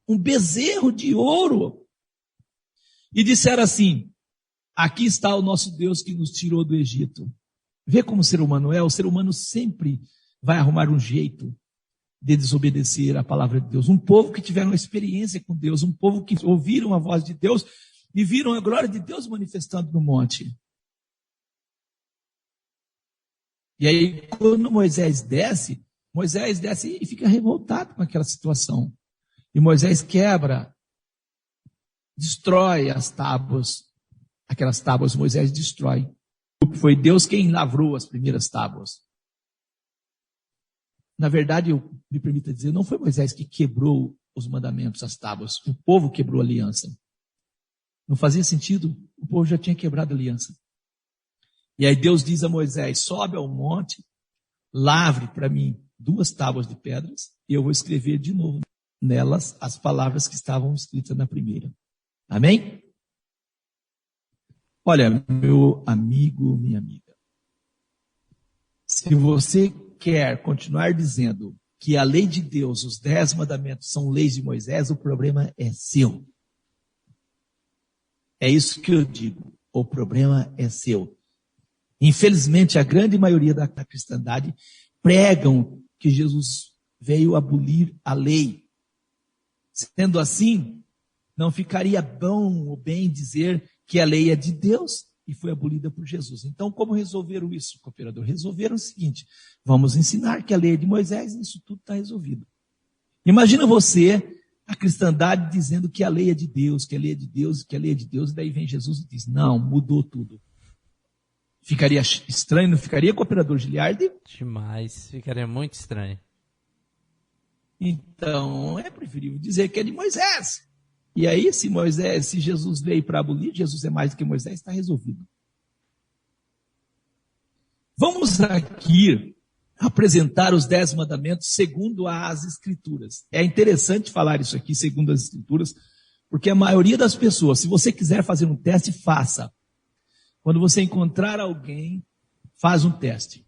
Speaker 2: um bezerro de ouro. E disseram assim: aqui está o nosso Deus que nos tirou do Egito. Vê como o ser humano é? O ser humano sempre vai arrumar um jeito de desobedecer a palavra de Deus. Um povo que tiveram uma experiência com Deus, um povo que ouviram a voz de Deus e viram a glória de Deus manifestando no monte. E aí, quando Moisés desce e fica revoltado com aquela situação. E Moisés quebra, destrói as tábuas. Aquelas tábuas Moisés destrói. Foi Deus quem lavrou as primeiras tábuas. Na verdade, eu me permito dizer, não foi Moisés que quebrou os mandamentos, as tábuas. O povo quebrou a aliança. Não fazia sentido, o povo já tinha quebrado a aliança. E aí Deus diz a Moisés: sobe ao monte, lavre para mim 2 tábuas de pedras, e eu vou escrever de novo nelas as palavras que estavam escritas na primeira. Amém? Olha, meu amigo, minha amiga, se você quer continuar dizendo que a lei de Deus, os 10 mandamentos são leis de Moisés, o problema é seu. É isso que eu digo, o problema é seu. Infelizmente, a grande maioria da cristandade pregam que Jesus veio abolir a lei. Sendo assim, não ficaria bom ou bem dizer que a lei é de Deus e foi abolida por Jesus. Então, como resolveram isso, cooperador? Resolveram o seguinte: vamos ensinar que a lei é de Moisés e isso tudo está resolvido. Imagina você, a cristandade, dizendo que a lei é de Deus, que a lei é de Deus, que a lei é de Deus, e daí vem Jesus e diz: não, mudou tudo. Ficaria estranho, não ficaria, cooperador Giliardi?
Speaker 3: Demais, ficaria muito estranho.
Speaker 2: Então, é preferível dizer que é de Moisés. E aí, se Jesus veio para abolir, Jesus é mais do que Moisés, está resolvido. Vamos aqui apresentar os 10 mandamentos segundo as Escrituras. É interessante falar isso aqui, segundo as Escrituras, porque a maioria das pessoas, se você quiser fazer um teste, faça. Quando você encontrar alguém, faz um teste.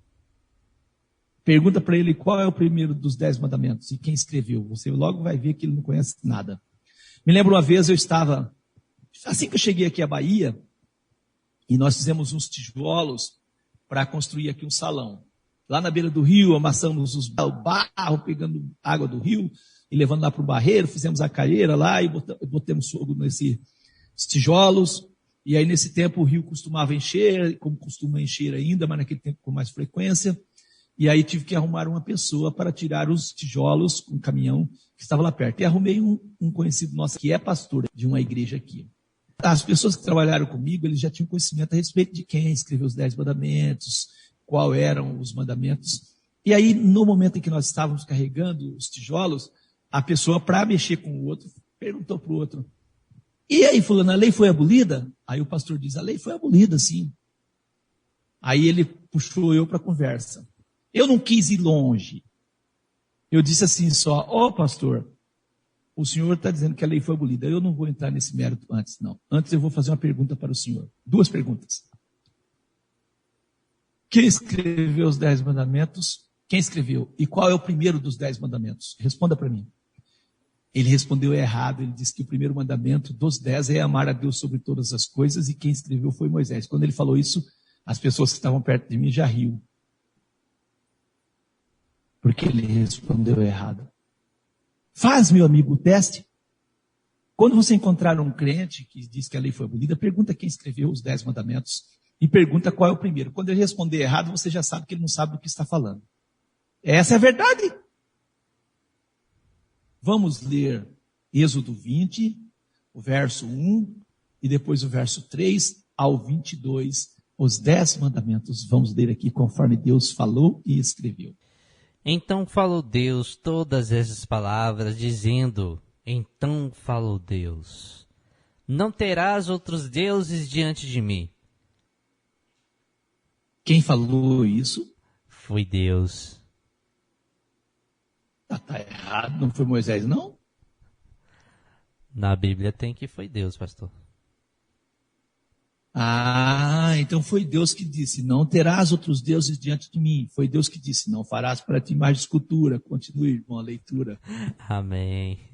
Speaker 2: Pergunta para ele qual é o primeiro dos 10 mandamentos e quem escreveu. Você logo vai ver que ele não conhece nada. Me lembro uma vez, assim que eu cheguei aqui à Bahia, e nós fizemos uns tijolos para construir aqui um salão. Lá na beira do rio, amassamos o barro, pegando água do rio e levando lá para o barreiro, fizemos a calheira lá e botamos fogo nesses tijolos. E aí, nesse tempo, o rio costumava encher, como costuma encher ainda, mas naquele tempo com mais frequência. E aí tive que arrumar uma pessoa para tirar os tijolos, um caminhão que estava lá perto. E arrumei um conhecido nosso que é pastor de uma igreja aqui. As pessoas que trabalharam comigo, eles já tinham conhecimento a respeito de quem escreveu os 10 mandamentos, qual eram os mandamentos. E aí, no momento em que nós estávamos carregando os tijolos, a pessoa, para mexer com o outro, perguntou para o outro: e aí, fulano, a lei foi abolida? Aí o pastor diz: a lei foi abolida, sim. Aí ele puxou eu para a conversa. Eu não quis ir longe. Eu disse assim só: pastor, o senhor está dizendo que a lei foi abolida. Eu não vou entrar nesse mérito antes, não. Antes eu vou fazer uma pergunta para o senhor. 2 perguntas. Quem escreveu os 10 mandamentos? Quem escreveu? E qual é o primeiro dos 10 mandamentos? Responda para mim. Ele respondeu errado. Ele disse que o primeiro mandamento dos 10 é amar a Deus sobre todas as coisas, e quem escreveu foi Moisés. Quando ele falou isso, as pessoas que estavam perto de mim já riam. Porque ele respondeu errado. Faz, meu amigo, o teste. Quando você encontrar um crente que diz que a lei foi abolida, pergunta quem escreveu os 10 mandamentos e pergunta qual é o primeiro. Quando ele responder errado, você já sabe que ele não sabe do que está falando. Essa é a verdade. Vamos ler Êxodo 20, o verso 1, e depois o verso 3 ao 22, os 10 mandamentos. Vamos ler aqui conforme Deus falou e escreveu.
Speaker 3: Então falou Deus todas essas palavras, dizendo: Então falou Deus: Não terás outros deuses diante de mim.
Speaker 2: Quem falou isso?
Speaker 3: Foi Deus.
Speaker 2: Está errado, não foi Moisés, não?
Speaker 3: Na Bíblia tem que foi Deus, pastor.
Speaker 2: Ah, então foi Deus que disse: Não terás outros deuses diante de mim. Foi Deus que disse: Não farás para ti mais escultura. Continue, irmão, a leitura.
Speaker 3: Amém.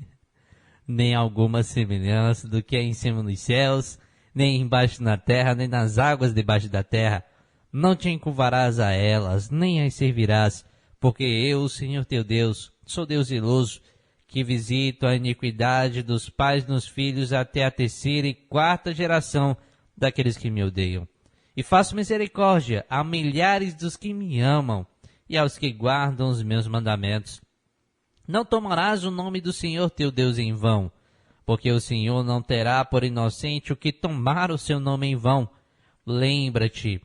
Speaker 3: Nem alguma semelhança do que é em cima nos céus, nem embaixo na terra, nem nas águas debaixo da terra. Não te encurvarás a elas, nem as servirás, porque eu, o Senhor teu Deus, sou Deus zeloso, que visito a iniquidade dos pais nos filhos até a 3ª e 4ª geração daqueles que me odeiam. E faço misericórdia a milhares dos que me amam e aos que guardam os meus mandamentos. Não tomarás o nome do Senhor teu Deus em vão, porque o Senhor não terá por inocente o que tomar o seu nome em vão. Lembra-te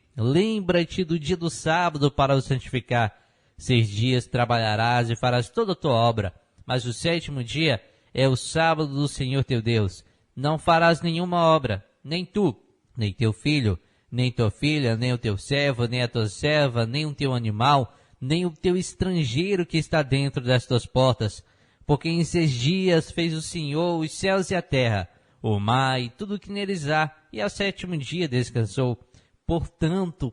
Speaker 3: do dia do sábado para o santificar. 6 dias trabalharás e farás toda a tua obra, mas o 7º dia é o sábado do Senhor teu Deus. Não farás nenhuma obra, nem tu, nem teu filho, nem tua filha, nem o teu servo, nem a tua serva, nem o teu animal, nem o teu estrangeiro que está dentro das tuas portas. Porque em 6 dias fez o Senhor os céus e a terra, o mar e tudo o que neles há, e ao 7º dia descansou. Portanto,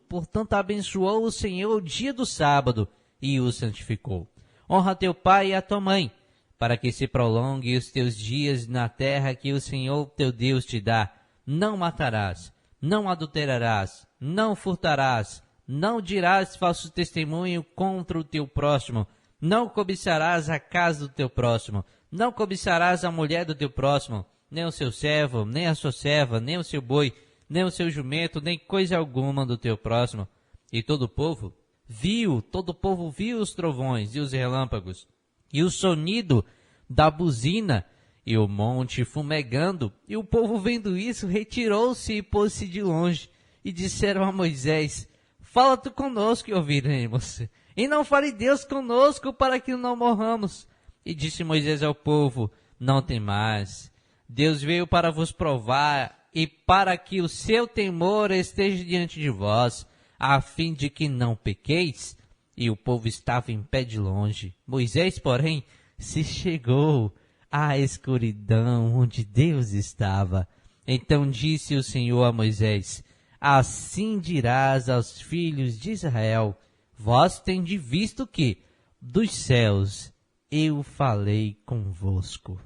Speaker 3: abençoou o Senhor o dia do sábado e o santificou. Honra teu pai e a tua mãe, para que se prolongue os teus dias na terra que o Senhor teu Deus te dá. Não matarás, não adulterarás, não furtarás, não dirás falso testemunho contra o teu próximo, não cobiçarás a casa do teu próximo, não cobiçarás a mulher do teu próximo, nem o seu servo, nem a sua serva, nem o seu boi, nem o seu jumento, nem coisa alguma do teu próximo. E todo o povo viu os trovões e os relâmpagos, e o sonido da buzina, e o monte fumegando, e o povo vendo isso, retirou-se e pôs-se de longe, e disseram a Moisés: Fala tu conosco e ouviremos, e não fale Deus conosco para que não morramos. E disse Moisés ao povo: Não temais, Deus veio para vos provar, e para que o seu temor esteja diante de vós, a fim de que não pequeis. E o povo estava em pé de longe. Moisés, porém, se chegou à escuridão onde Deus estava. Então disse o Senhor a Moisés: Assim dirás aos filhos de Israel: Vós tendes visto que, dos céus, eu falei convosco.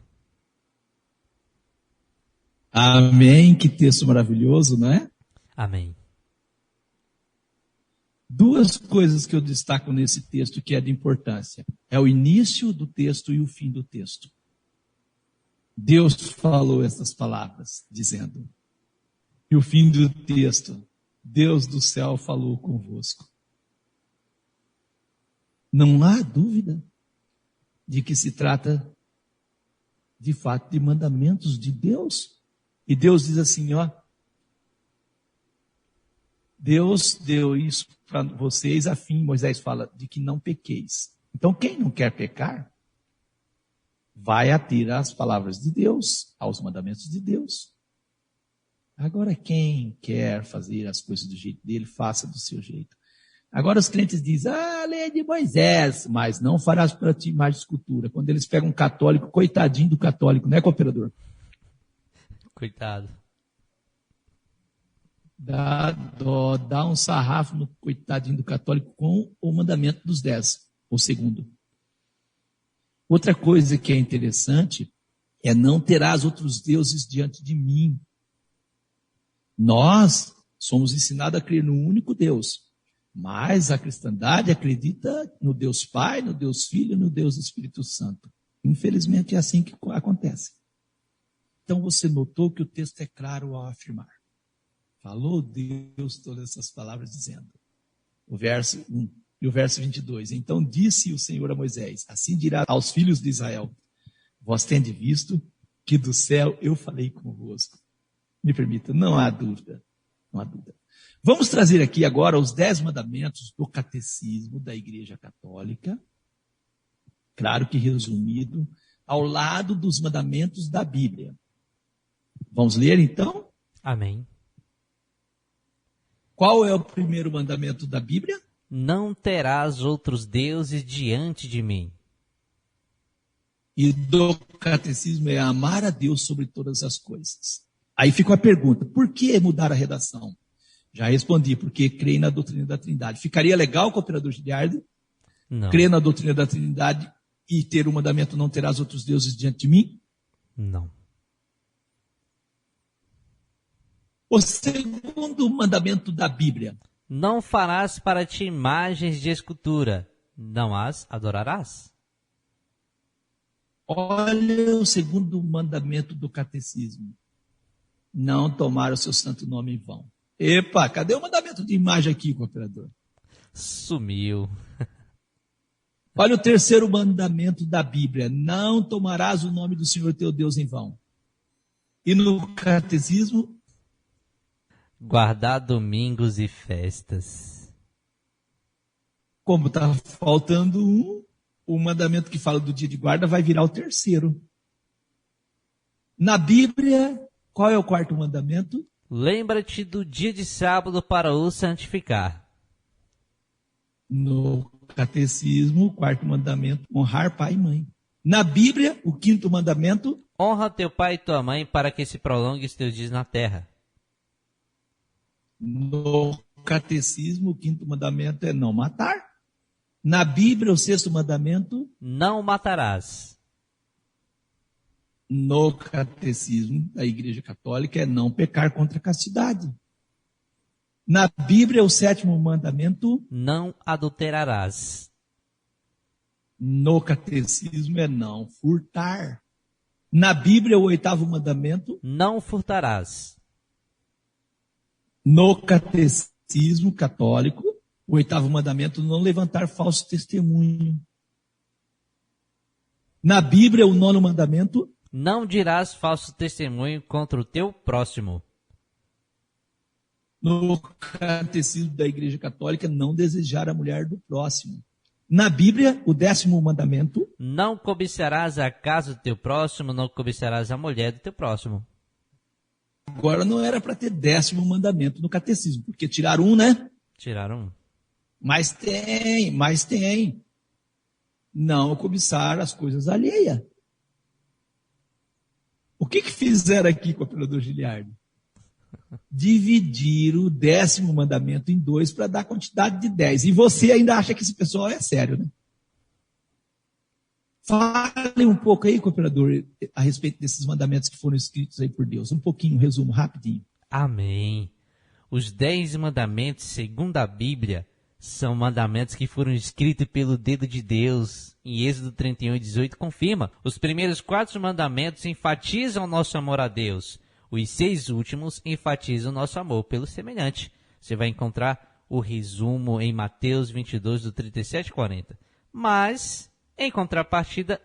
Speaker 2: Amém, que texto maravilhoso, não é?
Speaker 3: Amém.
Speaker 2: 2 coisas que eu destaco nesse texto que é de importância. É o início do texto e o fim do texto. Deus falou essas palavras, dizendo. E o fim do texto, Deus do céu falou convosco. Não há dúvida de que se trata, de fato, de mandamentos de Deus. E Deus diz assim, ó, Deus deu isso para vocês a fim, Moisés fala, de que não pequeis. Então, quem não quer pecar, vai ater às palavras de Deus, aos mandamentos de Deus. Agora, quem quer fazer as coisas do jeito dele, faça do seu jeito. Agora os crentes dizem, a lei é de Moisés, mas não farás para ti imagem de escultura. Quando eles pegam um católico, coitadinho do católico, né, cooperador?
Speaker 3: Coitado.
Speaker 2: Dá dó, dá um sarrafo no coitadinho do católico com o mandamento dos 10, o segundo. Outra coisa que é interessante é não terás outros deuses diante de mim. Nós somos ensinados a crer no único Deus, mas a cristandade acredita no Deus Pai, no Deus Filho, no Deus Espírito Santo. Infelizmente é assim que acontece. Então você notou que o texto é claro ao afirmar. Falou Deus todas essas palavras dizendo. O verso 1 e o verso 22. Então disse o Senhor a Moisés, assim dirá aos filhos de Israel, vós tendes visto que do céu eu falei convosco. Me permita, não há dúvida, não há dúvida. Vamos trazer aqui agora os 10 mandamentos do catecismo da Igreja Católica, claro que resumido, ao lado dos mandamentos da Bíblia. Vamos ler então?
Speaker 3: Amém.
Speaker 2: Qual é o primeiro mandamento da Bíblia?
Speaker 3: Não terás outros deuses diante de mim.
Speaker 2: E do catecismo é amar a Deus sobre todas as coisas. Aí fica a pergunta, por que mudar a redação? Já respondi, porque creio na doutrina da Trindade. Ficaria legal, cooperador Giliardo?
Speaker 3: Não.
Speaker 2: Crer na doutrina da Trindade e ter o mandamento não terás outros deuses diante de mim?
Speaker 3: Não.
Speaker 2: O segundo mandamento da Bíblia.
Speaker 3: Não farás para ti imagens de escultura, não as adorarás.
Speaker 2: Olha o segundo mandamento do catecismo. Não tomar o seu santo nome em vão. Epa, cadê o mandamento de imagem aqui, cooperador?
Speaker 3: Sumiu.
Speaker 2: Olha o terceiro mandamento da Bíblia. Não tomarás o nome do Senhor teu Deus em vão. E no catecismo?
Speaker 3: Guardar domingos e festas.
Speaker 2: Como está faltando um, o mandamento que fala do dia de guarda vai virar o terceiro. Na Bíblia, qual é o quarto mandamento?
Speaker 3: Lembra-te do dia de sábado para o santificar.
Speaker 2: No catecismo, o quarto mandamento, honrar pai e mãe. Na Bíblia, o quinto mandamento,
Speaker 3: honra teu pai e tua mãe para que se prolongue os teus dias na terra.
Speaker 2: No catecismo, o quinto mandamento é não matar. Na Bíblia, o sexto mandamento,
Speaker 3: não matarás.
Speaker 2: No catecismo da Igreja Católica é não pecar contra a castidade. Na Bíblia, o sétimo mandamento,
Speaker 3: não adulterarás.
Speaker 2: No catecismo é não furtar. Na Bíblia, o oitavo mandamento,
Speaker 3: não furtarás.
Speaker 2: No catecismo católico, o oitavo mandamento, não levantar falso testemunho. Na Bíblia, o nono mandamento,
Speaker 3: não dirás falso testemunho contra o teu próximo.
Speaker 2: No catecismo da Igreja Católica, não desejar a mulher do próximo. Na Bíblia, o 10º mandamento,
Speaker 3: não cobiçarás a casa do teu próximo, não cobiçarás a mulher do teu próximo.
Speaker 2: Agora não era para ter 10º mandamento no catecismo, porque tiraram um, né?
Speaker 3: Tiraram um.
Speaker 2: Mas tem. Não cobiçar as coisas alheias. O que fizeram aqui com o cooperador Giliardo? Dividir o 10º mandamento em 2 para dar quantidade de 10. E você ainda acha que esse pessoal é sério, né? Fale um pouco aí, cooperador, a respeito desses mandamentos que foram escritos aí por Deus. Um pouquinho, um resumo rapidinho.
Speaker 3: Amém. Os 10 mandamentos, segundo a Bíblia, são mandamentos que foram escritos pelo dedo de Deus. Em Êxodo 31:18 confirma. Os primeiros 4 mandamentos enfatizam o nosso amor a Deus. Os 6 últimos enfatizam o nosso amor pelo semelhante. Você vai encontrar o resumo em Mateus 22, do 37 e 40. Mas, em contrapartida,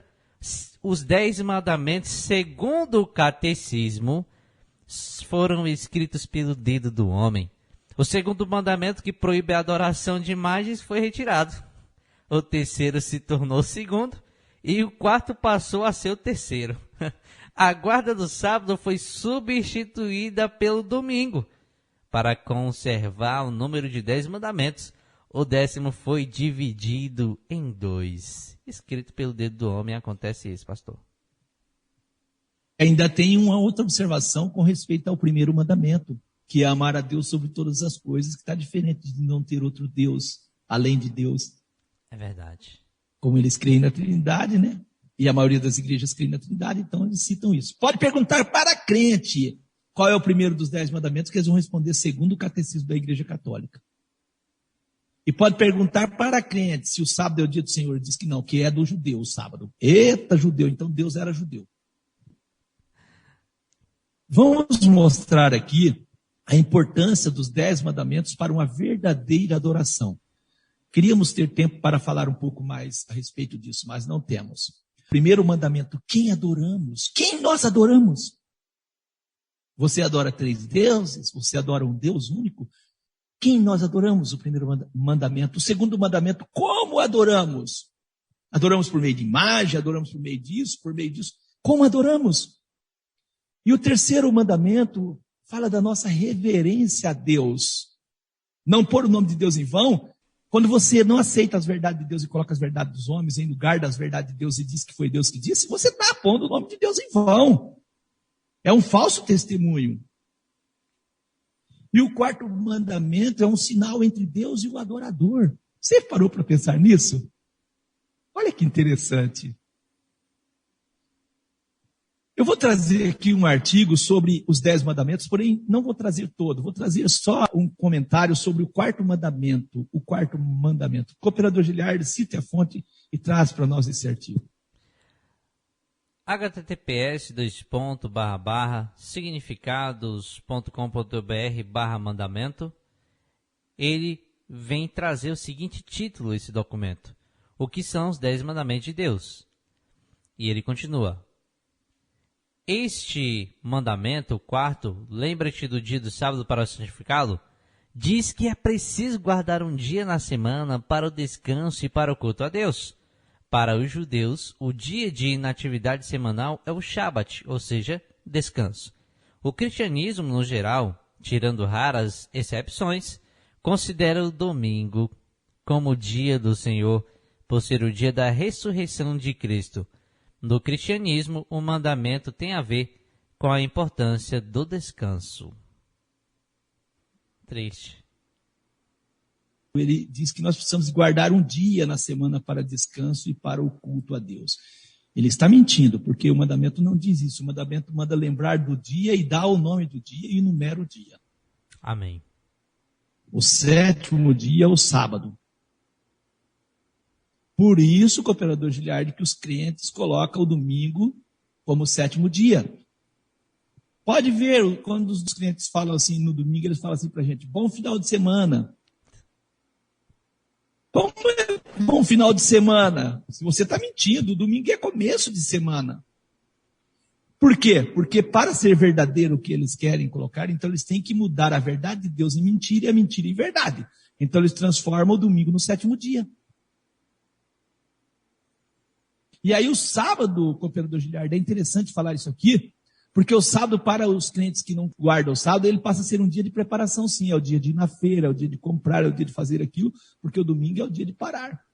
Speaker 3: os 10 mandamentos, segundo o catecismo, foram escritos pelo dedo do homem. O segundo mandamento, que proíbe a adoração de imagens, foi retirado. O terceiro se tornou o segundo e o quarto passou a ser o terceiro. A guarda do sábado foi substituída pelo domingo para conservar o número de 10 mandamentos. o 10º foi dividido em 2. Escrito pelo dedo do homem, acontece isso, pastor.
Speaker 2: Ainda tem uma outra observação com respeito ao primeiro mandamento, que é amar a Deus sobre todas as coisas, que está diferente de não ter outro Deus, além de Deus.
Speaker 3: É verdade.
Speaker 2: Como eles creem na Trindade, né? E a maioria das igrejas creem na Trindade, então eles citam isso. Pode perguntar para crente qual é o primeiro dos 10 mandamentos, que eles vão responder segundo o catecismo da Igreja Católica. E pode perguntar para crente se o sábado é o dia do Senhor. Diz que não, que é do judeu o sábado. Eita, judeu, então Deus era judeu. Vamos mostrar aqui a importância dos 10 mandamentos para uma verdadeira adoração. Queríamos ter tempo para falar um pouco mais a respeito disso, mas não temos. Primeiro mandamento, quem adoramos? Quem nós adoramos? Você adora 3 deuses? Você adora um Deus único? Quem nós adoramos? O primeiro mandamento. O segundo mandamento, como adoramos? Adoramos por meio de imagem, adoramos por meio disso, por meio disso. Como adoramos? E o terceiro mandamento fala da nossa reverência a Deus. Não pôr o nome de Deus em vão. Quando você não aceita as verdades de Deus e coloca as verdades dos homens em lugar das verdades de Deus e diz que foi Deus que disse, você está pondo o nome de Deus em vão. É um falso testemunho. E o quarto mandamento é um sinal entre Deus e o adorador. Você parou para pensar nisso? Olha que interessante. Eu vou trazer aqui um artigo sobre os 10 mandamentos, porém não vou trazer todo. Vou trazer só um comentário sobre o quarto mandamento. O quarto mandamento. O cooperador Giliardi, cite a fonte e traz para nós esse artigo.
Speaker 3: https://significados.com.br/mandamento. Ele vem trazer o seguinte título, esse documento: o que são os 10 mandamentos de Deus? E ele continua: este mandamento, o quarto, lembra-te do dia do sábado para santificá-lo, diz que é preciso guardar um dia na semana para o descanso e para o culto a Deus. Para os judeus, o dia de inatividade semanal é o Shabat, ou seja, descanso. O cristianismo, no geral, tirando raras exceções, considera o domingo como o dia do Senhor, por ser o dia da ressurreição de Cristo. No cristianismo, o mandamento tem a ver com a importância do descanso. Triste.
Speaker 2: Ele diz que nós precisamos guardar um dia na semana para descanso e para o culto a Deus. Ele está mentindo, porque o mandamento não diz isso. O mandamento manda lembrar do dia e dá o nome do dia e enumera o dia.
Speaker 3: Amém.
Speaker 2: O 7º dia é o sábado. Por isso, cooperador Giliardi, que os crentes colocam o domingo como o 7º dia. Pode ver, quando os crentes falam assim no domingo, eles falam assim para a gente: bom final de semana. Bom final de semana. Se você está mentindo, o domingo é começo de semana. Por quê? Porque para ser verdadeiro o que eles querem colocar, então eles têm que mudar a verdade de Deus em mentira e a mentira em verdade. Então eles transformam o domingo no 7º dia. E aí o sábado, cooperador Giliardi, é interessante falar isso aqui, porque o sábado, para os clientes que não guardam o sábado, ele passa a ser um dia de preparação, sim. É o dia de ir na feira, é o dia de comprar, é o dia de fazer aquilo, porque o domingo é o dia de parar.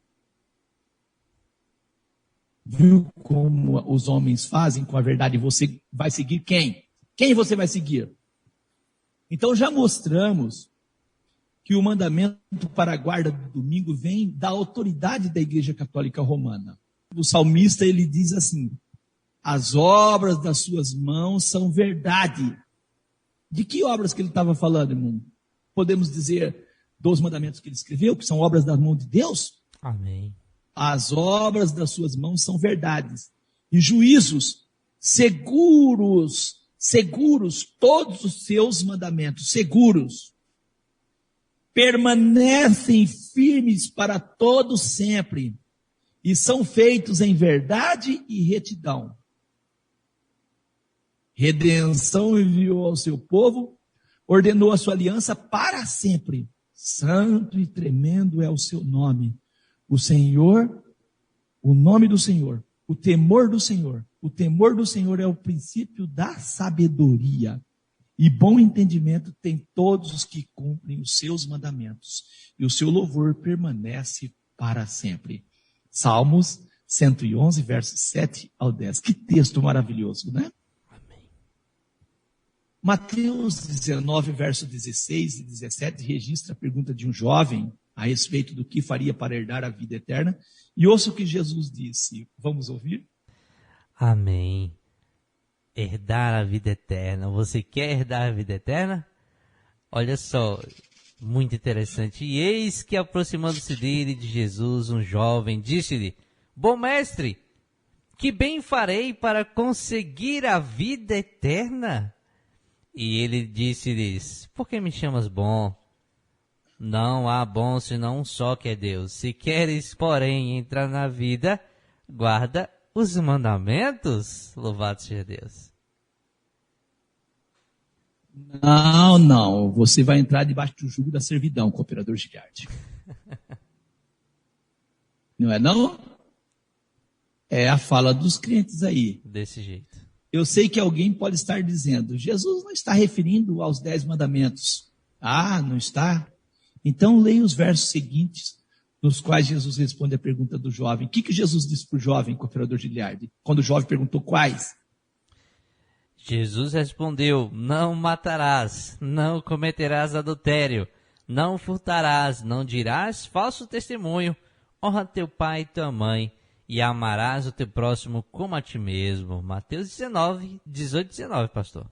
Speaker 2: Viu como os homens fazem com a verdade? Você vai seguir quem? Quem você vai seguir? Então já mostramos que o mandamento para a guarda do domingo vem da autoridade da Igreja Católica Romana. O salmista, ele diz assim: as obras das suas mãos são verdade. De que obras que ele estava falando, irmão? Podemos dizer dos mandamentos que ele escreveu, que são obras da mão de Deus?
Speaker 3: Amém.
Speaker 2: As obras das suas mãos são verdades. E juízos seguros, todos os seus mandamentos, seguros, permanecem firmes para todo sempre, e são feitos em verdade e retidão. Redenção enviou ao seu povo, ordenou a sua aliança para sempre. Santo e tremendo é o seu nome. O Senhor, o nome do Senhor, o temor do Senhor. O temor do Senhor é o princípio da sabedoria. E bom entendimento tem todos os que cumprem os seus mandamentos, e o seu louvor permanece para sempre. Salmos 111, versos 7 ao 10. Que texto maravilhoso, né?
Speaker 3: Amém.
Speaker 2: Mateus 19, versos 16 e 17, registra a pergunta de um jovem a respeito do que faria para herdar a vida eterna. E ouça o que Jesus disse. Vamos ouvir?
Speaker 3: Amém. Herdar a vida eterna. Você quer herdar a vida eterna? Olha só, muito interessante. E eis que, aproximando-se dele, de Jesus, um jovem, disse-lhe: Bom mestre, que bem farei para conseguir a vida eterna? E ele disse-lhes: Por que me chamas bom? Não há bom senão um só, que é Deus. Se queres, porém, entrar na vida, guarda os mandamentos. Louvado seja Deus.
Speaker 2: Não. Você vai entrar debaixo do jugo da servidão, cooperador Giliardi. Não é não? É a fala dos crentes aí.
Speaker 3: Desse jeito.
Speaker 2: Eu sei que alguém pode estar dizendo, Jesus não está referindo aos 10 mandamentos. Ah, não está? Então leia os versos seguintes, nos quais Jesus responde a pergunta do jovem. O que Jesus disse para o jovem, cooperador Giliardi, quando o jovem perguntou quais?
Speaker 3: Jesus respondeu: Não matarás, não cometerás adultério, não furtarás, não dirás falso testemunho, honra teu pai e tua mãe, e amarás o teu próximo como a ti mesmo. Mateus 19, 18 e 19, pastor.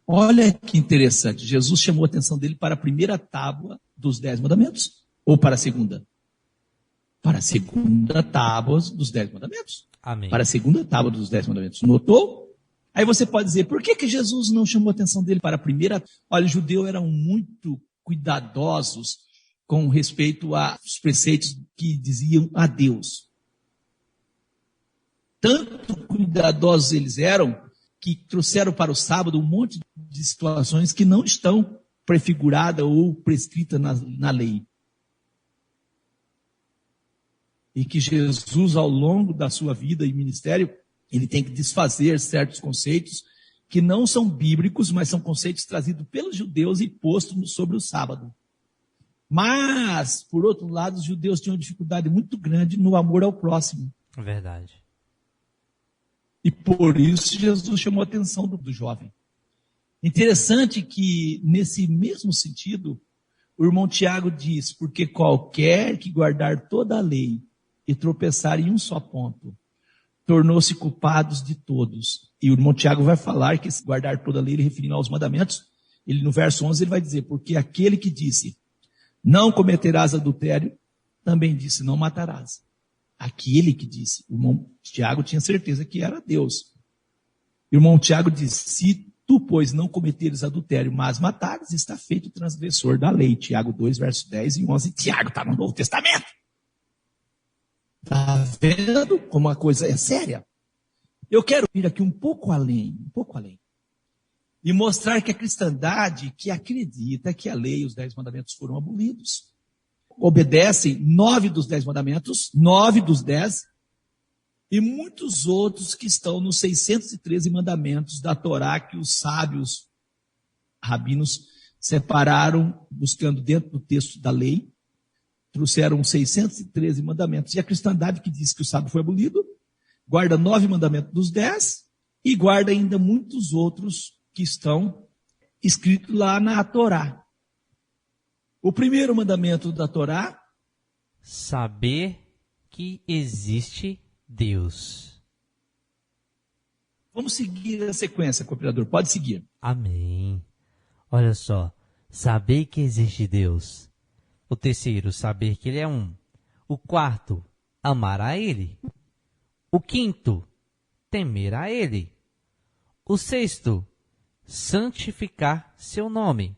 Speaker 2: Olha que interessante, Jesus chamou a atenção dele para a primeira tábua dos 10 mandamentos, ou para a segunda? Para a segunda tábua dos 10 mandamentos.
Speaker 3: Amém.
Speaker 2: Para a segunda tábua dos 10 mandamentos. Notou? Aí você pode dizer, por que Jesus não chamou a atenção dele para a primeira? Olha, os judeus eram muito cuidadosos com respeito aos preceitos que diziam a Deus. Tanto cuidadosos eles eram, que trouxeram para o sábado um monte de situações que não estão prefiguradas ou prescritas na lei. E que Jesus, ao longo da sua vida e ministério, ele tem que desfazer certos conceitos que não são bíblicos, mas são conceitos trazidos pelos judeus e postos sobre o sábado. Mas, por outro lado, os judeus tinham uma dificuldade muito grande no amor ao próximo.
Speaker 3: Verdade.
Speaker 2: E por isso Jesus chamou a atenção do jovem. Interessante que, nesse mesmo sentido, o irmão Tiago diz, porque qualquer que guardar toda a lei e tropeçar em um só ponto, tornou-se culpados de todos. E o irmão Tiago vai falar que esse guardar toda a lei, ele referindo aos mandamentos, ele no verso 11 ele vai dizer, porque aquele que disse, não cometerás adultério, também disse, não matarás. Aquele que disse, o irmão Tiago tinha certeza que era Deus. O irmão Tiago disse, se tu, pois, não cometeres adultério, mas matares, está feito o transgressor da lei. Tiago 2, versos 10 e 11. Tiago está no Novo Testamento. Está vendo como a coisa é séria? Eu quero ir aqui um pouco além, e mostrar que a cristandade que acredita que a lei e os 10 mandamentos foram abolidos, obedecem 9 dos 10 mandamentos, 9 dos 10, e muitos outros que estão nos 613 mandamentos da Torá que os sábios rabinos separaram, buscando dentro do texto da lei, trouxeram 613 mandamentos. E a cristandade que diz que o sábado foi abolido, guarda 9 mandamentos dos 10 e guarda ainda muitos outros que estão escritos lá na Torá. O primeiro mandamento da Torá,
Speaker 3: saber que existe Deus.
Speaker 2: Vamos seguir a sequência, cooperador. Pode seguir.
Speaker 3: Amém. Olha só. Saber que existe Deus. O terceiro, saber que Ele é um. O quarto, amar a Ele. O quinto, temer a Ele. O sexto, santificar seu nome.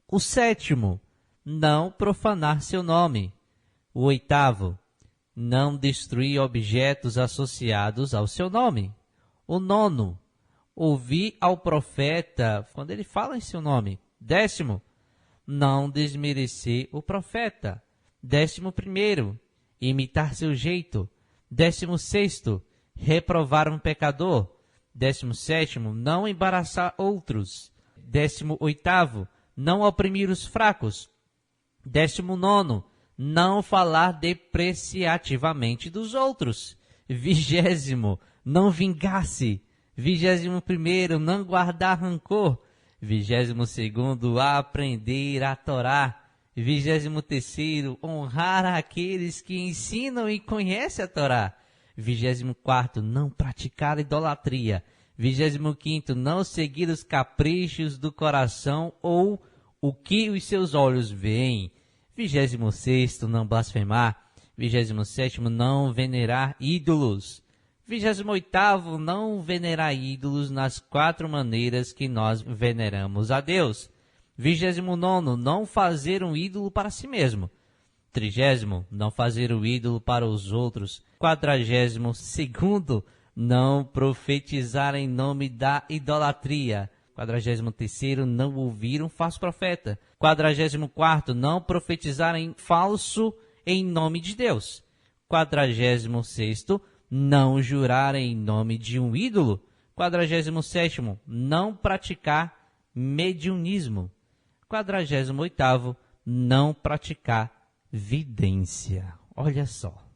Speaker 3: O sétimo, não profanar seu nome. O oitavo, não destruir objetos associados ao seu nome. O nono, ouvir ao profeta quando ele fala em seu nome. 10º, não desmerecer o profeta. 11º, imitar seu jeito. 16º, reprovar um pecador. 17º, não embaraçar outros. 18º, não oprimir os fracos. 19º, não falar depreciativamente dos outros. 20º, não vingar-se. 21º, não guardar rancor. 22º, aprender a Torá. 23º, honrar aqueles que ensinam e conhecem a Torá. 24º, não praticar idolatria. 25º, não seguir os caprichos do coração ou o que os seus olhos veem. 26º, não blasfemar. 27º, não venerar ídolos. 28º, não venerar ídolos nas 4 maneiras que nós veneramos a Deus. 29º, não fazer um ídolo para si mesmo. 30º, não fazer o ídolo para os outros. 42º, não profetizar em nome da idolatria. 43º, não ouvir um falso profeta. 44º, não profetizar em falso em nome de Deus. 46º, não jurar em nome de um ídolo. 47º, não praticar mediunismo. 48º, não praticar vidência. Olha só.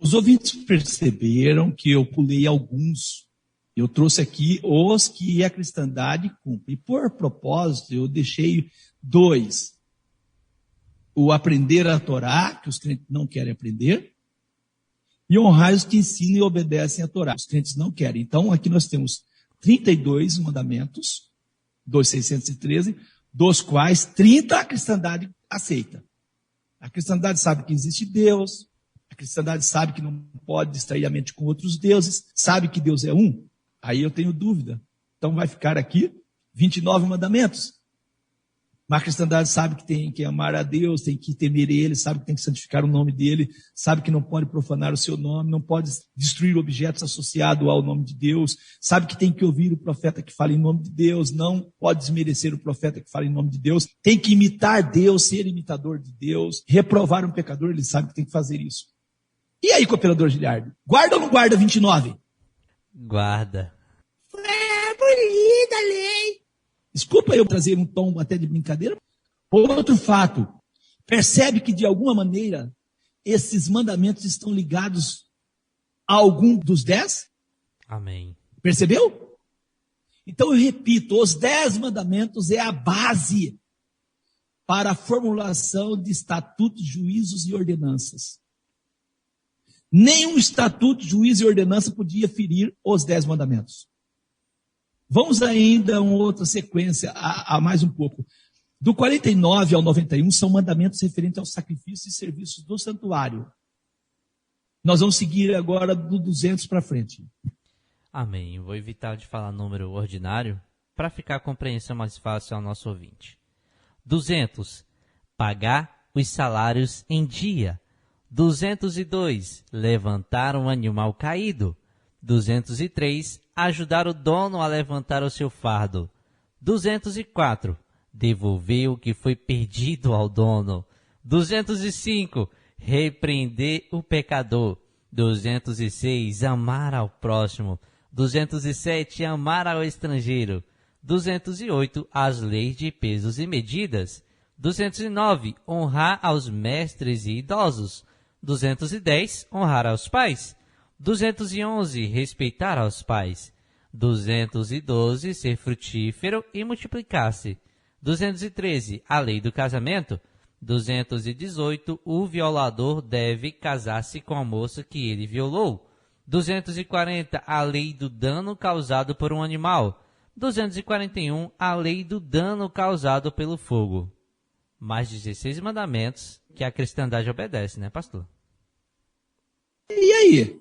Speaker 2: Os ouvintes perceberam que eu pulei alguns. Eu trouxe aqui os que a cristandade cumpre. E por propósito, eu deixei 2. O aprender a Torá, que os crentes não querem aprender, e honrar os que ensinam e obedecem a Torá. Os crentes não querem. Então, aqui nós temos 32 mandamentos, 2.613, dos quais 30 a cristandade aceita. A cristandade sabe que existe Deus, a cristandade sabe que não pode distrair a mente com outros deuses, sabe que Deus é um. Aí eu tenho dúvida. Então vai ficar aqui 29 mandamentos. Mas a cristandade sabe que tem que amar a Deus, tem que temer Ele, sabe que tem que santificar o nome dEle, sabe que não pode profanar o seu nome, não pode destruir objetos associados ao nome de Deus, sabe que tem que ouvir o profeta que fala em nome de Deus, não pode desmerecer o profeta que fala em nome de Deus, tem que imitar Deus, ser imitador de Deus, reprovar um pecador, ele sabe que tem que fazer isso. E aí, cooperador Giliardo, guarda ou não guarda 29?
Speaker 3: Guarda.
Speaker 4: É bonita a lei.
Speaker 2: Desculpa eu trazer um tom até de brincadeira. Outro fato, percebe que de alguma maneira esses mandamentos estão ligados a algum dos 10?
Speaker 3: Amém.
Speaker 2: Percebeu? Então eu repito, os 10 mandamentos é a base para a formulação de estatutos, juízos e ordenanças. Nenhum estatuto, juízo e ordenança podia ferir os 10 mandamentos. Vamos ainda a uma outra sequência, a mais um pouco. Do 49 ao 91 são mandamentos referentes aos sacrifícios e serviços do santuário. Nós vamos seguir agora do 200 para frente.
Speaker 3: Amém. Vou evitar de falar número ordinário para ficar a compreensão mais fácil ao nosso ouvinte. 200. Pagar os salários em dia. 202. Levantar um animal caído. 203. Ajudar o dono a levantar o seu fardo. 204. Devolver o que foi perdido ao dono. 205. Repreender o pecador. 206. Amar ao próximo. 207. Amar ao estrangeiro. 208. As leis de pesos e medidas. 209. Honrar aos mestres e idosos. 210. Honrar aos pais. 211. Respeitar aos pais. 212. Ser frutífero e multiplicar-se. 213. A lei do casamento. 218. O violador deve casar-se com a moça que ele violou. 240. A lei do dano causado por um animal. 241. A lei do dano causado pelo fogo. Mais 16 mandamentos que a cristandade obedece, né, pastor?
Speaker 2: E aí?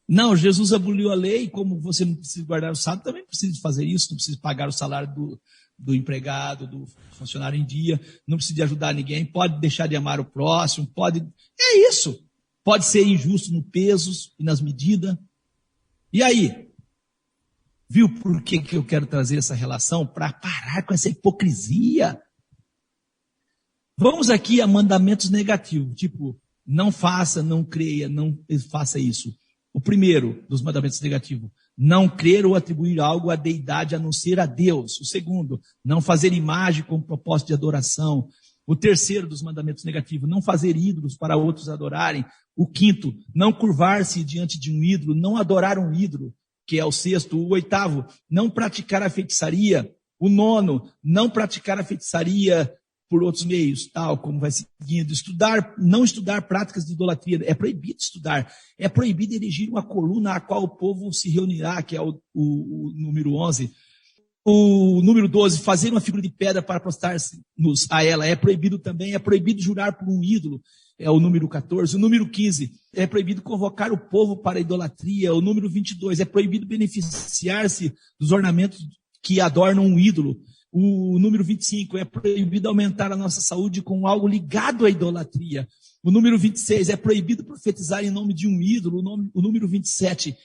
Speaker 2: Não, Jesus aboliu a lei, como você não precisa guardar o sábado, também precisa fazer isso, não precisa pagar o salário do empregado, do funcionário em dia, não precisa de ajudar ninguém, pode deixar de amar o próximo, pode... É isso. Pode ser injusto no peso e nas medidas. E aí? Viu por que eu quero trazer essa relação? Para parar com essa hipocrisia. Vamos aqui a mandamentos negativos, tipo, não faça, não creia, não faça isso. O primeiro dos mandamentos negativos, não crer ou atribuir algo à deidade a não ser a Deus. O segundo, não fazer imagem com propósito de adoração. O terceiro dos mandamentos negativos, não fazer ídolos para outros adorarem. O quinto, não curvar-se diante de um ídolo, não adorar um ídolo, que é o sexto. O oitavo, não praticar a feitiçaria. O nono, não praticar a feitiçaria por outros meios, tal como vai seguindo. Não estudar práticas de idolatria. É proibido estudar. É proibido erigir uma coluna a qual o povo se reunirá, que é o número 11. O número 12, fazer uma figura de pedra para prostrar-se a ela. É proibido também. É proibido jurar por um ídolo. É o número 14. O número 15, é proibido convocar o povo para a idolatria. O número 22, é proibido beneficiar-se dos ornamentos que adornam um ídolo. O número 25, é proibido aumentar a nossa saúde com algo ligado à idolatria. O número 26, é proibido profetizar em nome de um ídolo. O número 27,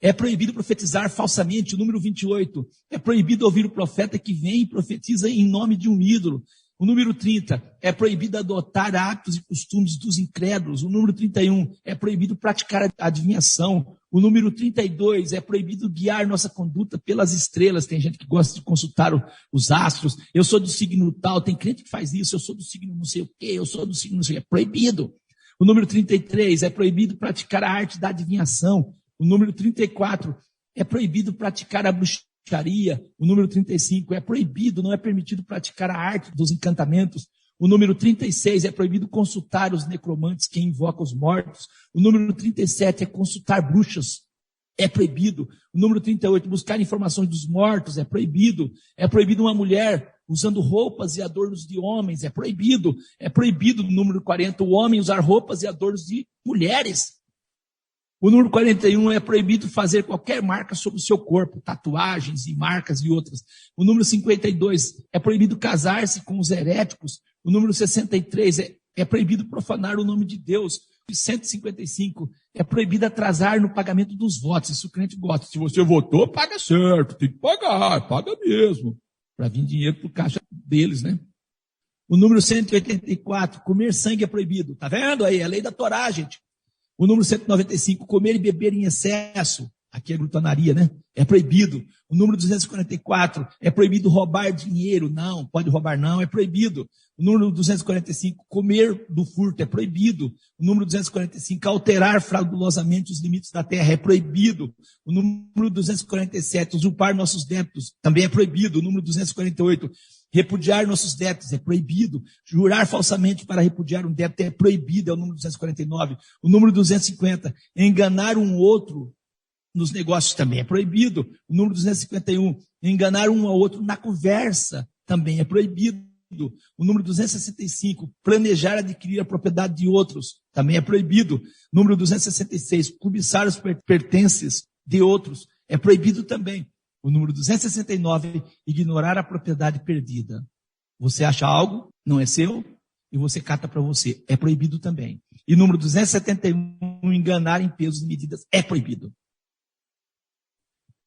Speaker 2: é proibido profetizar falsamente. O número 28, é proibido ouvir o profeta que vem e profetiza em nome de um ídolo. O número 30, é proibido adotar hábitos e costumes dos incrédulos. O número 31, é proibido praticar a adivinhação. O número 32, é proibido guiar nossa conduta pelas estrelas. Tem gente que gosta de consultar os astros. Eu sou do signo tal, tem crente que faz isso. Eu sou do signo não sei o quê, eu sou do signo não sei o quê. É proibido. O número 33, é proibido praticar a arte da adivinhação. O número 34, é proibido praticar a bruxaria. O número 35, é proibido, não é permitido praticar a arte dos encantamentos. O número 36, é proibido consultar os necromantes que invocam os mortos. O número 37, é consultar bruxas. É proibido. O número 38, buscar informações dos mortos. É proibido. É proibido uma mulher usando roupas e adornos de homens. É proibido. É proibido, no número 40, o homem usar roupas e adornos de mulheres. O número 41, é proibido fazer qualquer marca sobre o seu corpo, tatuagens e marcas e outras. O número 52, é proibido casar-se com os heréticos. O número 63, é proibido profanar o nome de Deus. O 155, é proibido atrasar no pagamento dos votos. Isso o crente gosta. Se você votou, paga certo, tem que pagar, paga mesmo. Para vir dinheiro para o caixa deles, né? O número 184, comer sangue é proibido. Tá vendo aí? É a lei da Torá, gente. O número 195, comer e beber em excesso. Aqui é glutonaria, né? É proibido. O número 244, é proibido roubar dinheiro. Não, pode roubar não, é proibido. O número 245, comer do furto, é proibido. O número 245, alterar fraudulosamente os limites da terra, é proibido. O número 247, usurpar nossos débitos, também é proibido. O número 248, repudiar nossos débitos, é proibido. Jurar falsamente para repudiar um débito é proibido, é o número 249. O número 250, enganar um outro nos negócios também é proibido. O número 251, enganar um ao outro na conversa também é proibido. O número 265, planejar adquirir a propriedade de outros também é proibido. Número 266, cobiçar os pertences de outros é proibido também. O número 269, ignorar a propriedade perdida. Você acha algo, não é seu, e você cata para você. É proibido também. E número 271, enganar em pesos e medidas. É proibido.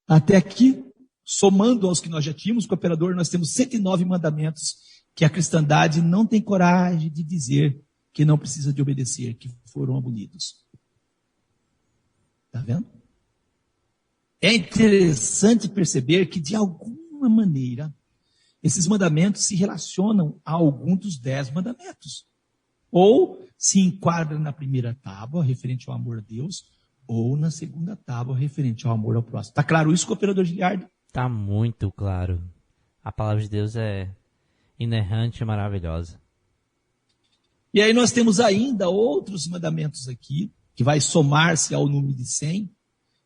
Speaker 2: Até aqui, somando aos que nós já tínhamos, cooperador, nós temos 109 mandamentos que a cristandade não tem coragem de dizer que não precisa de obedecer, que foram abolidos. Está vendo? É interessante perceber que, de alguma maneira, esses mandamentos se relacionam a algum dos 10 mandamentos. Ou se enquadram na primeira tábua, referente ao amor a Deus, ou na segunda tábua, referente ao amor ao próximo. Está claro isso, cooperador Giliardo?
Speaker 3: Está muito claro. A palavra de Deus é inerrante e maravilhosa.
Speaker 2: E aí nós temos ainda outros mandamentos aqui, que vai somar-se ao número de 100.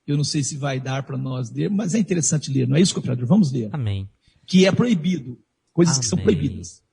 Speaker 2: Eu não sei se vai dar para nós ler, mas é interessante ler, não é isso, cooperador? Vamos ler.
Speaker 3: Amém.
Speaker 2: Que é proibido, coisas
Speaker 3: Amém.
Speaker 2: Que são proibidas.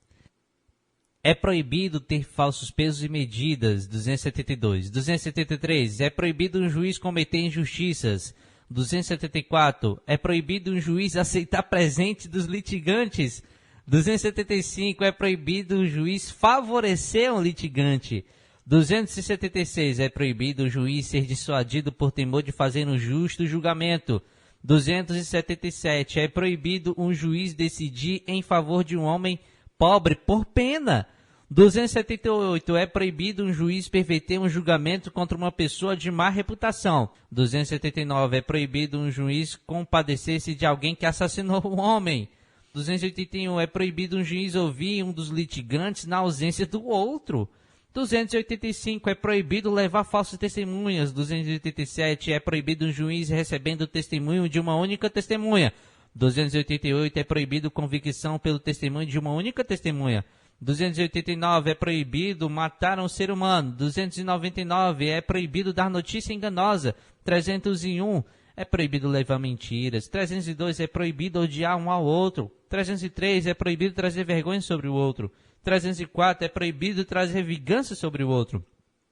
Speaker 3: É proibido ter falsos pesos e medidas, 272. 273, é proibido um juiz cometer injustiças. 274, é proibido um juiz aceitar presente dos litigantes. 275, é proibido um juiz favorecer um litigante. 276, é proibido o juiz ser dissuadido por temor de fazer um justo julgamento. 277, é proibido um juiz decidir em favor de um homem pobre por pena. 278. É proibido um juiz perverter um julgamento contra uma pessoa de má reputação. 279. É proibido um juiz compadecer-se de alguém que assassinou um homem. 281. É proibido um juiz ouvir um dos litigantes na ausência do outro. 285. É proibido levar falsas testemunhas. 287. É proibido um juiz recebendo o testemunho de uma única testemunha. 288. É proibido convicção pelo testemunho de uma única testemunha. 289. É proibido matar um ser humano. 299. É proibido dar notícia enganosa. 301. É proibido levar mentiras. 302. É proibido odiar um ao outro. 303. É proibido trazer vergonha sobre o outro. 304. É proibido trazer vingança sobre o outro.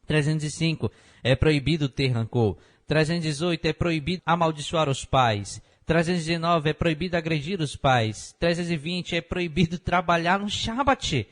Speaker 3: 305. É proibido ter rancor. 318. É proibido amaldiçoar os pais. 319. É proibido agredir os pais. 320. É proibido trabalhar no Shabat.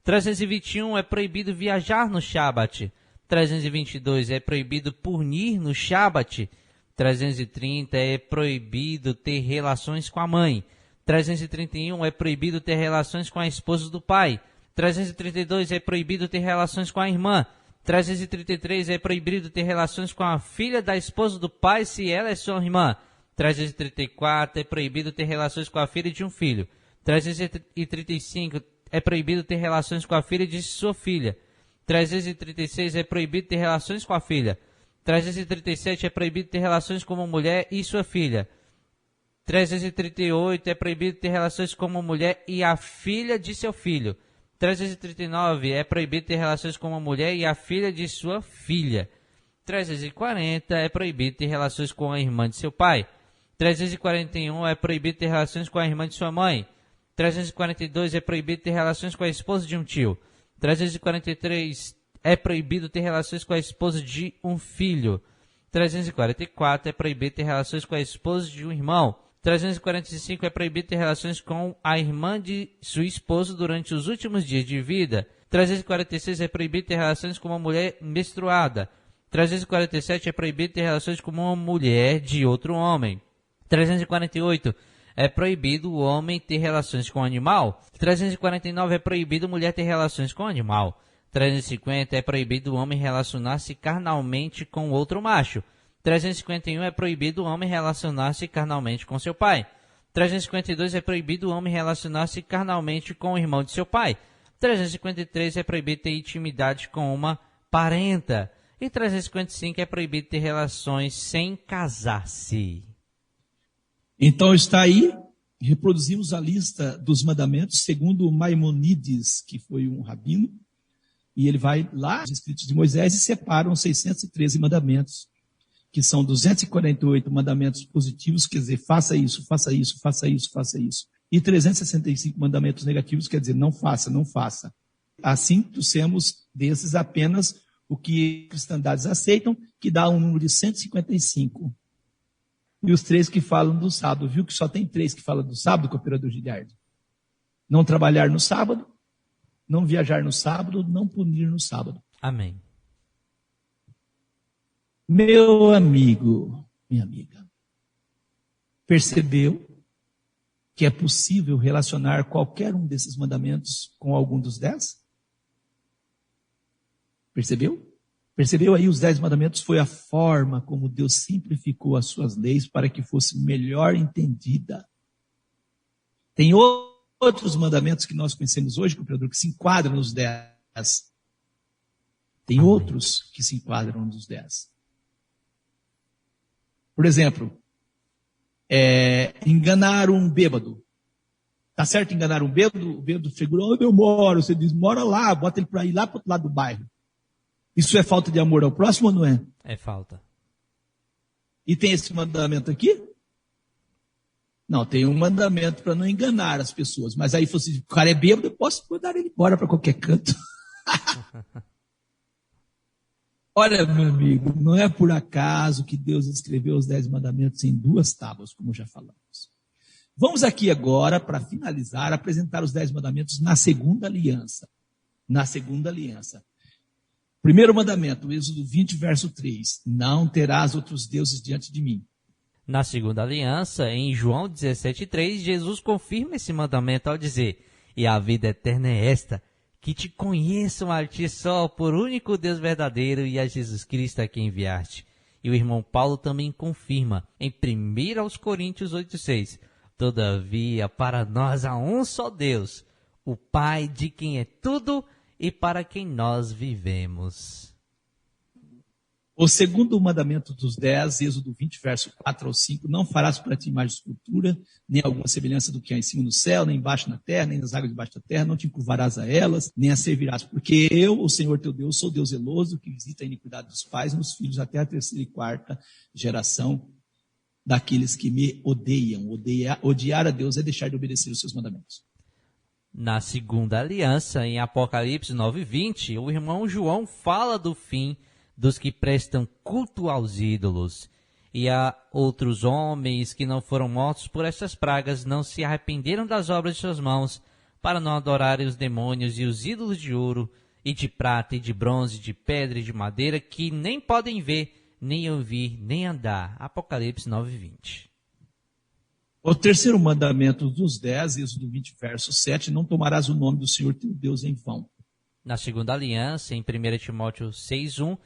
Speaker 3: 321. É proibido viajar no Shabat. 322. É proibido punir no Shabat. 330. É proibido ter relações com a mãe. 331. É proibido ter relações com a esposa do pai. 332. É proibido ter relações com a irmã. 333. É proibido ter relações com a filha da esposa do pai se ela é sua irmã. 334. É proibido ter relações com a filha de um filho. 335. É proibido ter relações com a filha de sua filha. 336. É proibido ter relações com a filha. 337. É proibido ter relações com uma mulher e sua filha. 338. É proibido ter relações com uma mulher e a filha de seu filho. 339. É proibido ter relações com uma mulher e a filha de sua filha. 340. É proibido ter relações com a irmã de seu pai. 341. É proibido ter relações com a irmã de sua mãe. 342. É proibido ter relações com a esposa de um tio. 343. É proibido ter relações com a esposa de um filho. 344. É proibido ter relações com a esposa de um irmão. 345. É proibido ter relações com a irmã de sua esposa durante os últimos dias de vida. 346. É proibido ter relações com uma mulher menstruada. 347. É proibido ter relações com uma mulher de outro homem. 348. É proibido o homem ter relações com o animal. 349. É proibido mulher ter relações com o animal. 350. É proibido o homem relacionar-se carnalmente com outro macho. 351. É proibido o homem relacionar-se carnalmente com seu pai. 352. É proibido o homem relacionar-se carnalmente com o irmão de seu pai. 353. É proibido ter intimidade com uma parenta. E 355. É proibido ter relações sem casar-se.
Speaker 2: Então está aí, reproduzimos a lista dos mandamentos segundo Maimonides, que foi um rabino, e ele vai lá nos escritos de Moisés e separa os 613 mandamentos, que são 248 mandamentos positivos, quer dizer, faça isso, faça isso, faça isso, faça isso, e 365 mandamentos negativos, quer dizer, não faça, não faça. Assim, trouxemos desses apenas o que as cristandades aceitam, que dá um número de 155. E os 3 que falam do sábado, viu que só tem 3 que falam do sábado, cooperador Giliardo? Não trabalhar no sábado, não viajar no sábado, não punir no sábado.
Speaker 3: Amém.
Speaker 2: Meu amigo, minha amiga, percebeu que é possível relacionar qualquer um desses mandamentos com algum dos 10? Percebeu? Percebeu aí, os 10 mandamentos foi a forma como Deus simplificou as suas leis para que fosse melhor entendida. Tem outros mandamentos que nós conhecemos hoje, que se enquadram nos 10. Tem outros que se enquadram nos 10. Por exemplo, enganar um bêbado. Tá certo enganar um bêbado? O bêbado chegou, onde eu moro? Você diz, mora lá, bota ele para ir lá para o outro lado do bairro. Isso é falta de amor ao próximo ou não é?
Speaker 3: É falta.
Speaker 2: E tem esse mandamento aqui? Não, tem um mandamento para não enganar as pessoas. Mas aí, se o cara é bêbado, eu posso mandar ele embora para qualquer canto. Olha, meu amigo, não é por acaso que Deus escreveu os 10 mandamentos em 2 tábuas, como já falamos. Vamos aqui agora, para finalizar, apresentar os 10 mandamentos na segunda aliança. Na segunda aliança. Primeiro mandamento, Êxodo 20, verso 3. Não terás outros deuses diante de mim.
Speaker 3: Na segunda aliança, em João 17, 3, Jesus confirma esse mandamento ao dizer: e a vida eterna é esta, que te conheçam a ti só, por único Deus verdadeiro, e a Jesus Cristo a quem enviaste. E o irmão Paulo também confirma em 1 Coríntios 8,6. Todavia, para nós há um só Deus, o Pai de quem é tudo e para quem nós vivemos.
Speaker 2: O segundo mandamento dos 10, Êxodo 20, verso 4 ao 5, não farás para ti imagem de escultura, nem alguma semelhança do que há em cima no céu, nem embaixo na terra, nem nas águas debaixo da terra, não te encurvarás a elas, nem as servirás, porque eu, o Senhor teu Deus, sou Deus zeloso, que visita a iniquidade dos pais nos filhos até a 3ª e 4ª geração daqueles que me odeiam. Odiar a Deus é deixar de obedecer os seus mandamentos.
Speaker 3: Na segunda aliança, em Apocalipse 9:20, o irmão João fala do fim dos que prestam culto aos ídolos. E a outros homens que não foram mortos por essas pragas não se arrependeram das obras de suas mãos, para não adorarem os demônios e os ídolos de ouro, e de prata, e de bronze, de pedra e de madeira, que nem podem ver, nem ouvir, nem andar. Apocalipse 9:20.
Speaker 2: O terceiro mandamento dos 10, Êxodo 20, verso 7, não tomarás o nome do Senhor teu Deus em vão.
Speaker 3: Na segunda aliança, em 1 Timóteo 6:1,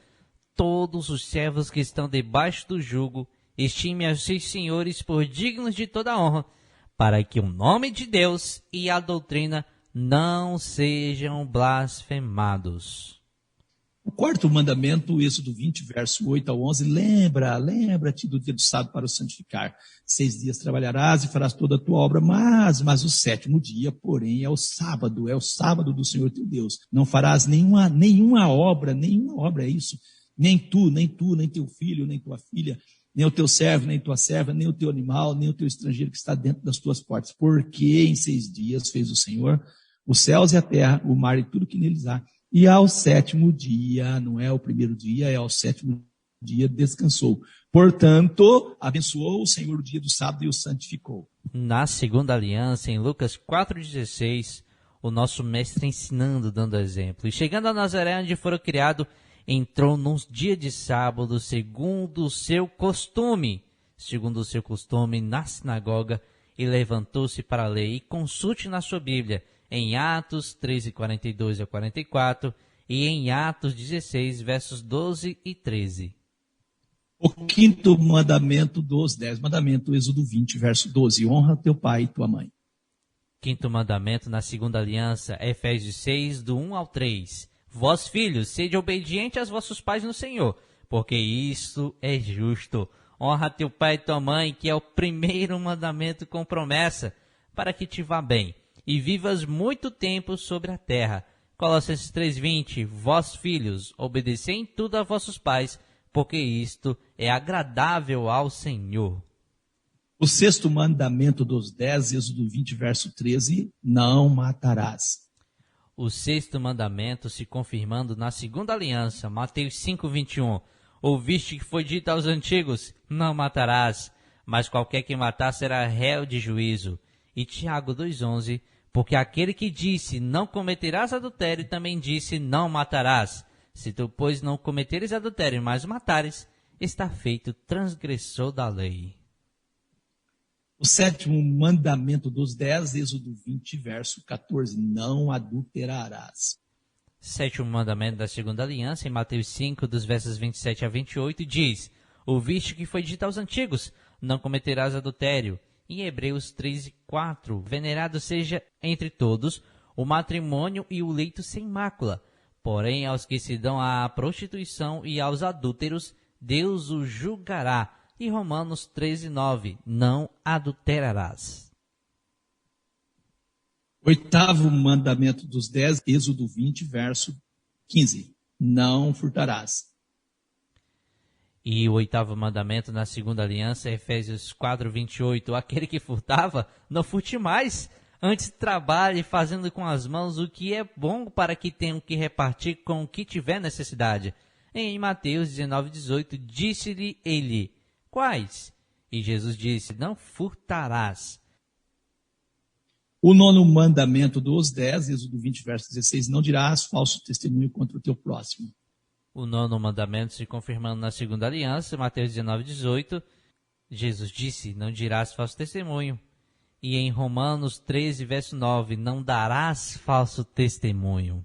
Speaker 3: todos os servos que estão debaixo do jugo estime a seus senhores por dignos de toda honra, para que o nome de Deus e a doutrina não sejam blasfemados.
Speaker 2: O quarto mandamento, Êxodo 20, verso 8 ao 11, lembra-te do dia do sábado para o santificar. 6 dias trabalharás e farás toda a tua obra, mas o 7º dia, porém, é o sábado do Senhor teu Deus. Não farás nenhuma obra, é isso. Nem tu, nem teu filho, nem tua filha, nem o teu servo, nem tua serva, nem o teu animal, nem o teu estrangeiro que está dentro das tuas portas. Porque em 6 dias fez o Senhor os céus e a terra, o mar e tudo que neles há. E ao 7º dia, não é o primeiro dia, é ao 7º dia, descansou. Portanto, abençoou o Senhor o dia do sábado e o santificou.
Speaker 3: Na segunda aliança, em Lucas 4,16, o nosso mestre ensinando, dando exemplo. E chegando a Nazaré, onde fora criado, entrou num dia de sábado, segundo o seu costume, na sinagoga, e levantou-se para ler. E consulte na sua Bíblia, em Atos 13:42 a 44 e em Atos 16, versos 12 e 13.
Speaker 2: O quinto mandamento dos 10 mandamentos, Êxodo 20, verso 12. Honra teu pai e tua mãe.
Speaker 3: Quinto mandamento na segunda aliança, Efésios 6, do 1 ao 3. Vós, filhos, sede obedientes aos vossos pais no Senhor, porque isso é justo. Honra teu pai e tua mãe, que é o primeiro mandamento com promessa, para que te vá bem e vivas muito tempo sobre a terra. Colossenses 3:20. Vós, filhos, obedecei em tudo a vossos pais, porque isto é agradável ao Senhor.
Speaker 2: O sexto mandamento dos 10, Êxodo 20, verso 13, não matarás.
Speaker 3: O sexto mandamento se confirmando na segunda aliança, Mateus 5:21. Ouviste que foi dito aos antigos, não matarás, mas qualquer que matar será réu de juízo. E Tiago 2:11, porque aquele que disse, não cometerás adultério, também disse, não matarás. Se tu, pois, não cometeres adultério, mas matares, está feito transgressor da lei.
Speaker 2: O sétimo mandamento dos 10, Êxodo 20, verso 14, não adulterarás.
Speaker 3: Sétimo mandamento da segunda aliança, em Mateus 5, dos versos 27 a 28, diz, ouviste que foi dito aos antigos, não cometerás adultério. Em Hebreus 13:4, venerado seja entre todos o matrimônio e o leito sem mácula. Porém, aos que se dão à prostituição e aos adúlteros, Deus os julgará. E Romanos 13:9, não adulterarás.
Speaker 2: Oitavo mandamento dos 10, Êxodo 20, verso 15, não furtarás.
Speaker 3: E o oitavo mandamento na segunda aliança, Efésios 4:28, aquele que furtava, não furte mais, antes trabalhe fazendo com as mãos o que é bom para que tenham que repartir com o que tiver necessidade. Em Mateus 19:18, disse-lhe ele, quais? E Jesus disse, não furtarás.
Speaker 2: O nono mandamento dos 10, Êxodo 20, verso 16, não dirás falso testemunho contra o teu próximo.
Speaker 3: O nono mandamento se confirmando na segunda aliança, Mateus 19:18, Jesus disse, não dirás falso testemunho. E em Romanos 13, verso 9, não darás falso testemunho.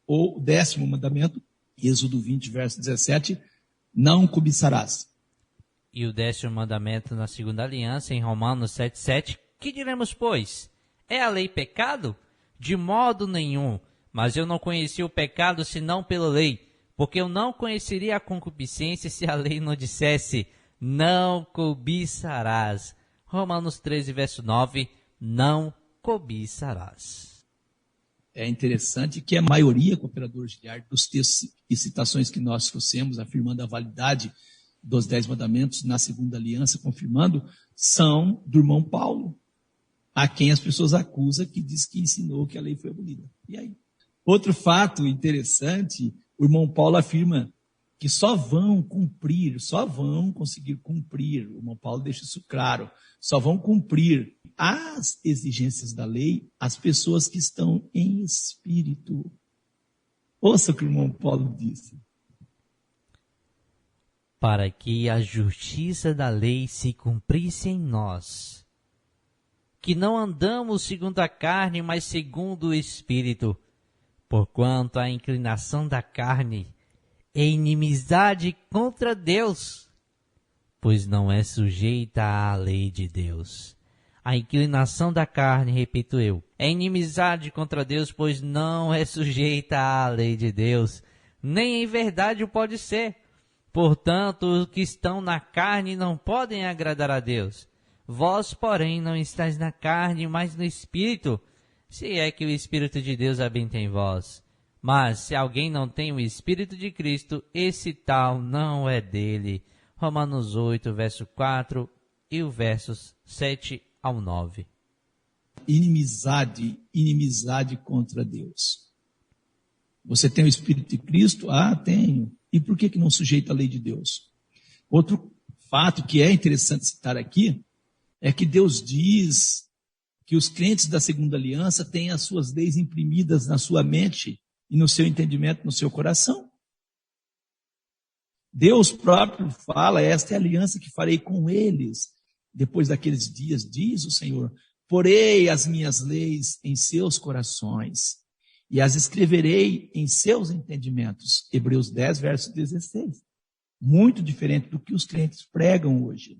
Speaker 2: Ou o 10º mandamento, Êxodo 20, verso 17, não cobiçarás.
Speaker 3: E o 10º mandamento na segunda aliança, em Romanos 7,7, que diremos, pois? É a lei pecado? De modo nenhum, mas eu não conheci o pecado senão pela lei, porque eu não conheceria a concupiscência se a lei não dissesse, não cobiçarás. Romanos 13, verso 9, não cobiçarás.
Speaker 2: É interessante que a maioria, cooperador Giliard, dos textos e citações que nós trouxemos, afirmando a validade dos 10 mandamentos na segunda aliança, confirmando, são do irmão Paulo, a quem as pessoas acusam, que diz que ensinou que a lei foi abolida. E aí? Outro fato interessante, o irmão Paulo afirma que só vão conseguir cumprir, o irmão Paulo deixa isso claro, só vão cumprir as exigências da lei as pessoas que estão em espírito. Ouça o que o irmão Paulo disse.
Speaker 3: Para que a justiça da lei se cumprisse em nós, que não andamos segundo a carne, mas segundo o Espírito, porquanto a inclinação da carne é inimizade contra Deus, pois não é sujeita à lei de Deus. A inclinação da carne, repito eu, é inimizade contra Deus, pois não é sujeita à lei de Deus, nem em verdade o pode ser. Portanto, os que estão na carne não podem agradar a Deus. Vós, porém, não estáis na carne, mas no Espírito, se é que o Espírito de Deus habita em vós. Mas, se alguém não tem o Espírito de Cristo, esse tal não é dele. Romanos 8, verso 4 e o versos 7 ao 9.
Speaker 2: Inimizade contra Deus. Você tem o Espírito de Cristo? Ah, tenho. E por que não sujeita a lei de Deus? Outro fato que é interessante citar aqui é que Deus diz que os crentes da segunda aliança têm as suas leis imprimidas na sua mente e no seu entendimento, no seu coração. Deus próprio fala, esta é a aliança que farei com eles. Depois daqueles dias, diz o Senhor, porei as minhas leis em seus corações e as escreverei em seus entendimentos. Hebreus 10, verso 16. Muito diferente do que os crentes pregam hoje.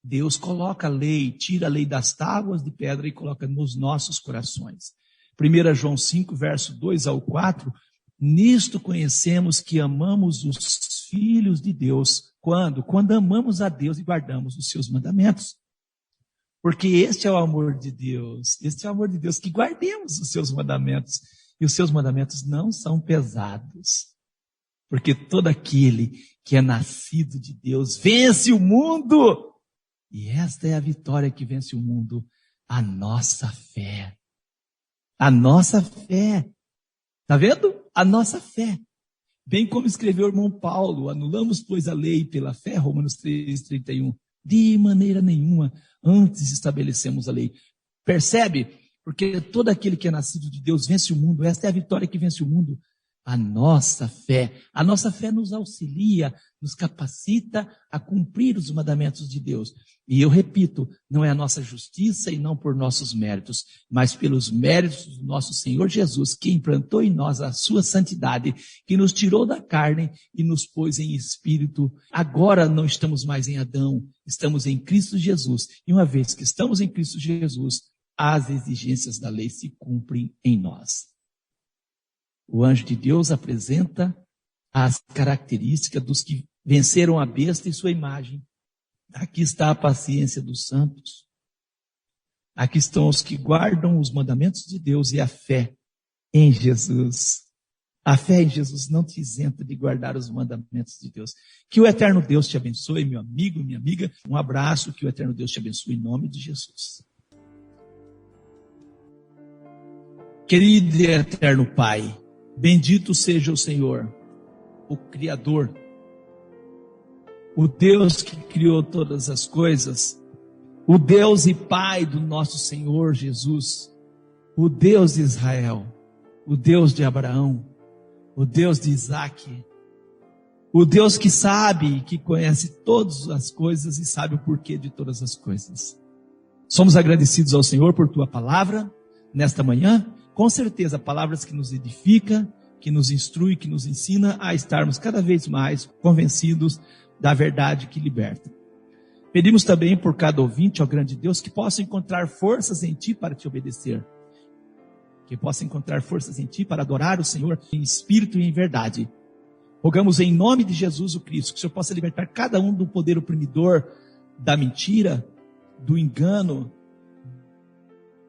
Speaker 2: Deus coloca a lei, tira a lei das tábuas de pedra e coloca nos nossos corações. 1 João 5, verso 2 ao 4, nisto conhecemos que amamos os filhos de Deus, quando amamos a Deus e guardamos os seus mandamentos. Porque este é o amor de Deus, que guardemos os seus mandamentos. E os seus mandamentos não são pesados. Porque todo aquele que é nascido de Deus vence o mundo. E esta é a vitória que vence o mundo, a nossa fé. A nossa fé. Está vendo? A nossa fé. Bem como escreveu o irmão Paulo, anulamos, pois, a lei pela fé, Romanos 3:31. De maneira nenhuma, antes estabelecemos a lei. Percebe? Porque todo aquele que é nascido de Deus vence o mundo. Esta é a vitória que vence o mundo. A nossa fé nos auxilia, nos capacita a cumprir os mandamentos de Deus. E eu repito, não é a nossa justiça e não por nossos méritos, mas pelos méritos do nosso Senhor Jesus, que implantou em nós a sua santidade, que nos tirou da carne e nos pôs em espírito. Agora não estamos mais em Adão, estamos em Cristo Jesus. E uma vez que estamos em Cristo Jesus, as exigências da lei se cumprem em nós. O anjo de Deus apresenta as características dos que venceram a besta e sua imagem. Aqui está a paciência dos santos. Aqui estão os que guardam os mandamentos de Deus e a fé em Jesus. A fé em Jesus não te isenta de guardar os mandamentos de Deus. Que o eterno Deus te abençoe, meu amigo, minha amiga. Um abraço, que o eterno Deus te abençoe em nome de Jesus. Querido e eterno Pai, bendito seja o Senhor, o Criador, o Deus que criou todas as coisas, o Deus e Pai do nosso Senhor Jesus, o Deus de Israel, o Deus de Abraão, o Deus de Isaac, o Deus que sabe, que conhece todas as coisas e sabe o porquê de todas as coisas. Somos agradecidos ao Senhor por Tua palavra nesta manhã. Com certeza, palavras que nos edificam, que nos instrui, que nos ensina a estarmos cada vez mais convencidos da verdade que liberta. Pedimos também por cada ouvinte, ó grande Deus, que possa encontrar forças em Ti para Te obedecer. Que possa encontrar forças em Ti para adorar o Senhor em espírito e em verdade. Rogamos em nome de Jesus o Cristo, que o Senhor possa libertar cada um do poder oprimidor, da mentira, do engano,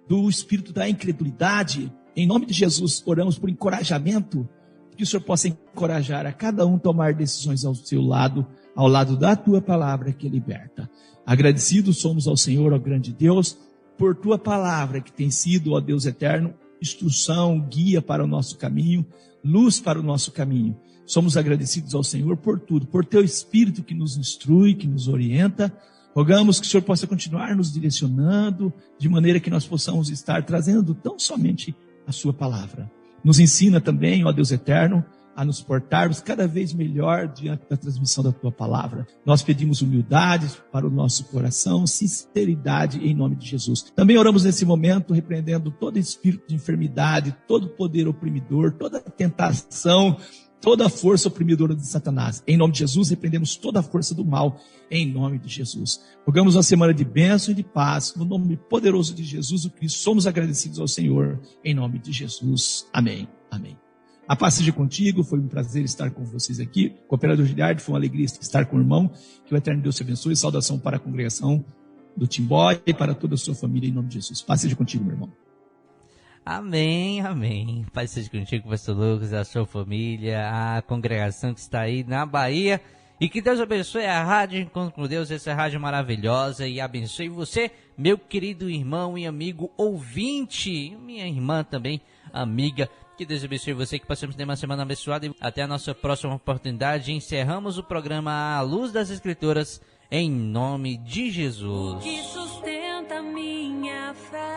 Speaker 2: do espírito da incredulidade. Em nome de Jesus, oramos por encorajamento, que o Senhor possa encorajar a cada um tomar decisões ao seu lado, ao lado da Tua palavra que liberta. Agradecidos somos ao Senhor, ó grande Deus, por Tua palavra que tem sido, ó Deus eterno, instrução, guia para o nosso caminho, luz para o nosso caminho. Somos agradecidos ao Senhor por tudo, por Teu Espírito que nos instrui, que nos orienta. Rogamos que o Senhor possa continuar nos direcionando, de maneira que nós possamos estar trazendo tão somente a Sua palavra. Nos ensina também, ó Deus eterno, a nos portarmos cada vez melhor diante da transmissão da Tua palavra. Nós pedimos humildade para o nosso coração, sinceridade em nome de Jesus. Também oramos nesse momento, repreendendo todo espírito de enfermidade, todo poder oprimidor, toda tentação, toda a força oprimidora de Satanás. Em nome de Jesus, repreendemos toda a força do mal, em nome de Jesus. Rogamos uma semana de bênção e de paz, no nome poderoso de Jesus o Cristo. Somos agradecidos ao Senhor, em nome de Jesus. Amém. Amém. A paz seja contigo, foi um prazer estar com vocês aqui. Cooperador Giliardi, foi uma alegria estar com o irmão. Que o eterno Deus te abençoe. Saudação para a congregação do Timbó e para toda a sua família, em nome de Jesus. Paz seja contigo, meu irmão.
Speaker 3: Amém, amém. Paz seja contigo, pastor Lucas, a sua família, a congregação que está aí na Bahia. E que Deus abençoe a Rádio Encontro com Deus, essa rádio maravilhosa, e abençoe você, meu querido irmão e amigo ouvinte, minha irmã também, amiga. Que Deus abençoe você, que passemos ter uma semana abençoada e até a nossa próxima oportunidade. Encerramos o programa à luz das Escrituras, em nome de Jesus.
Speaker 5: Que sustenta minha fé.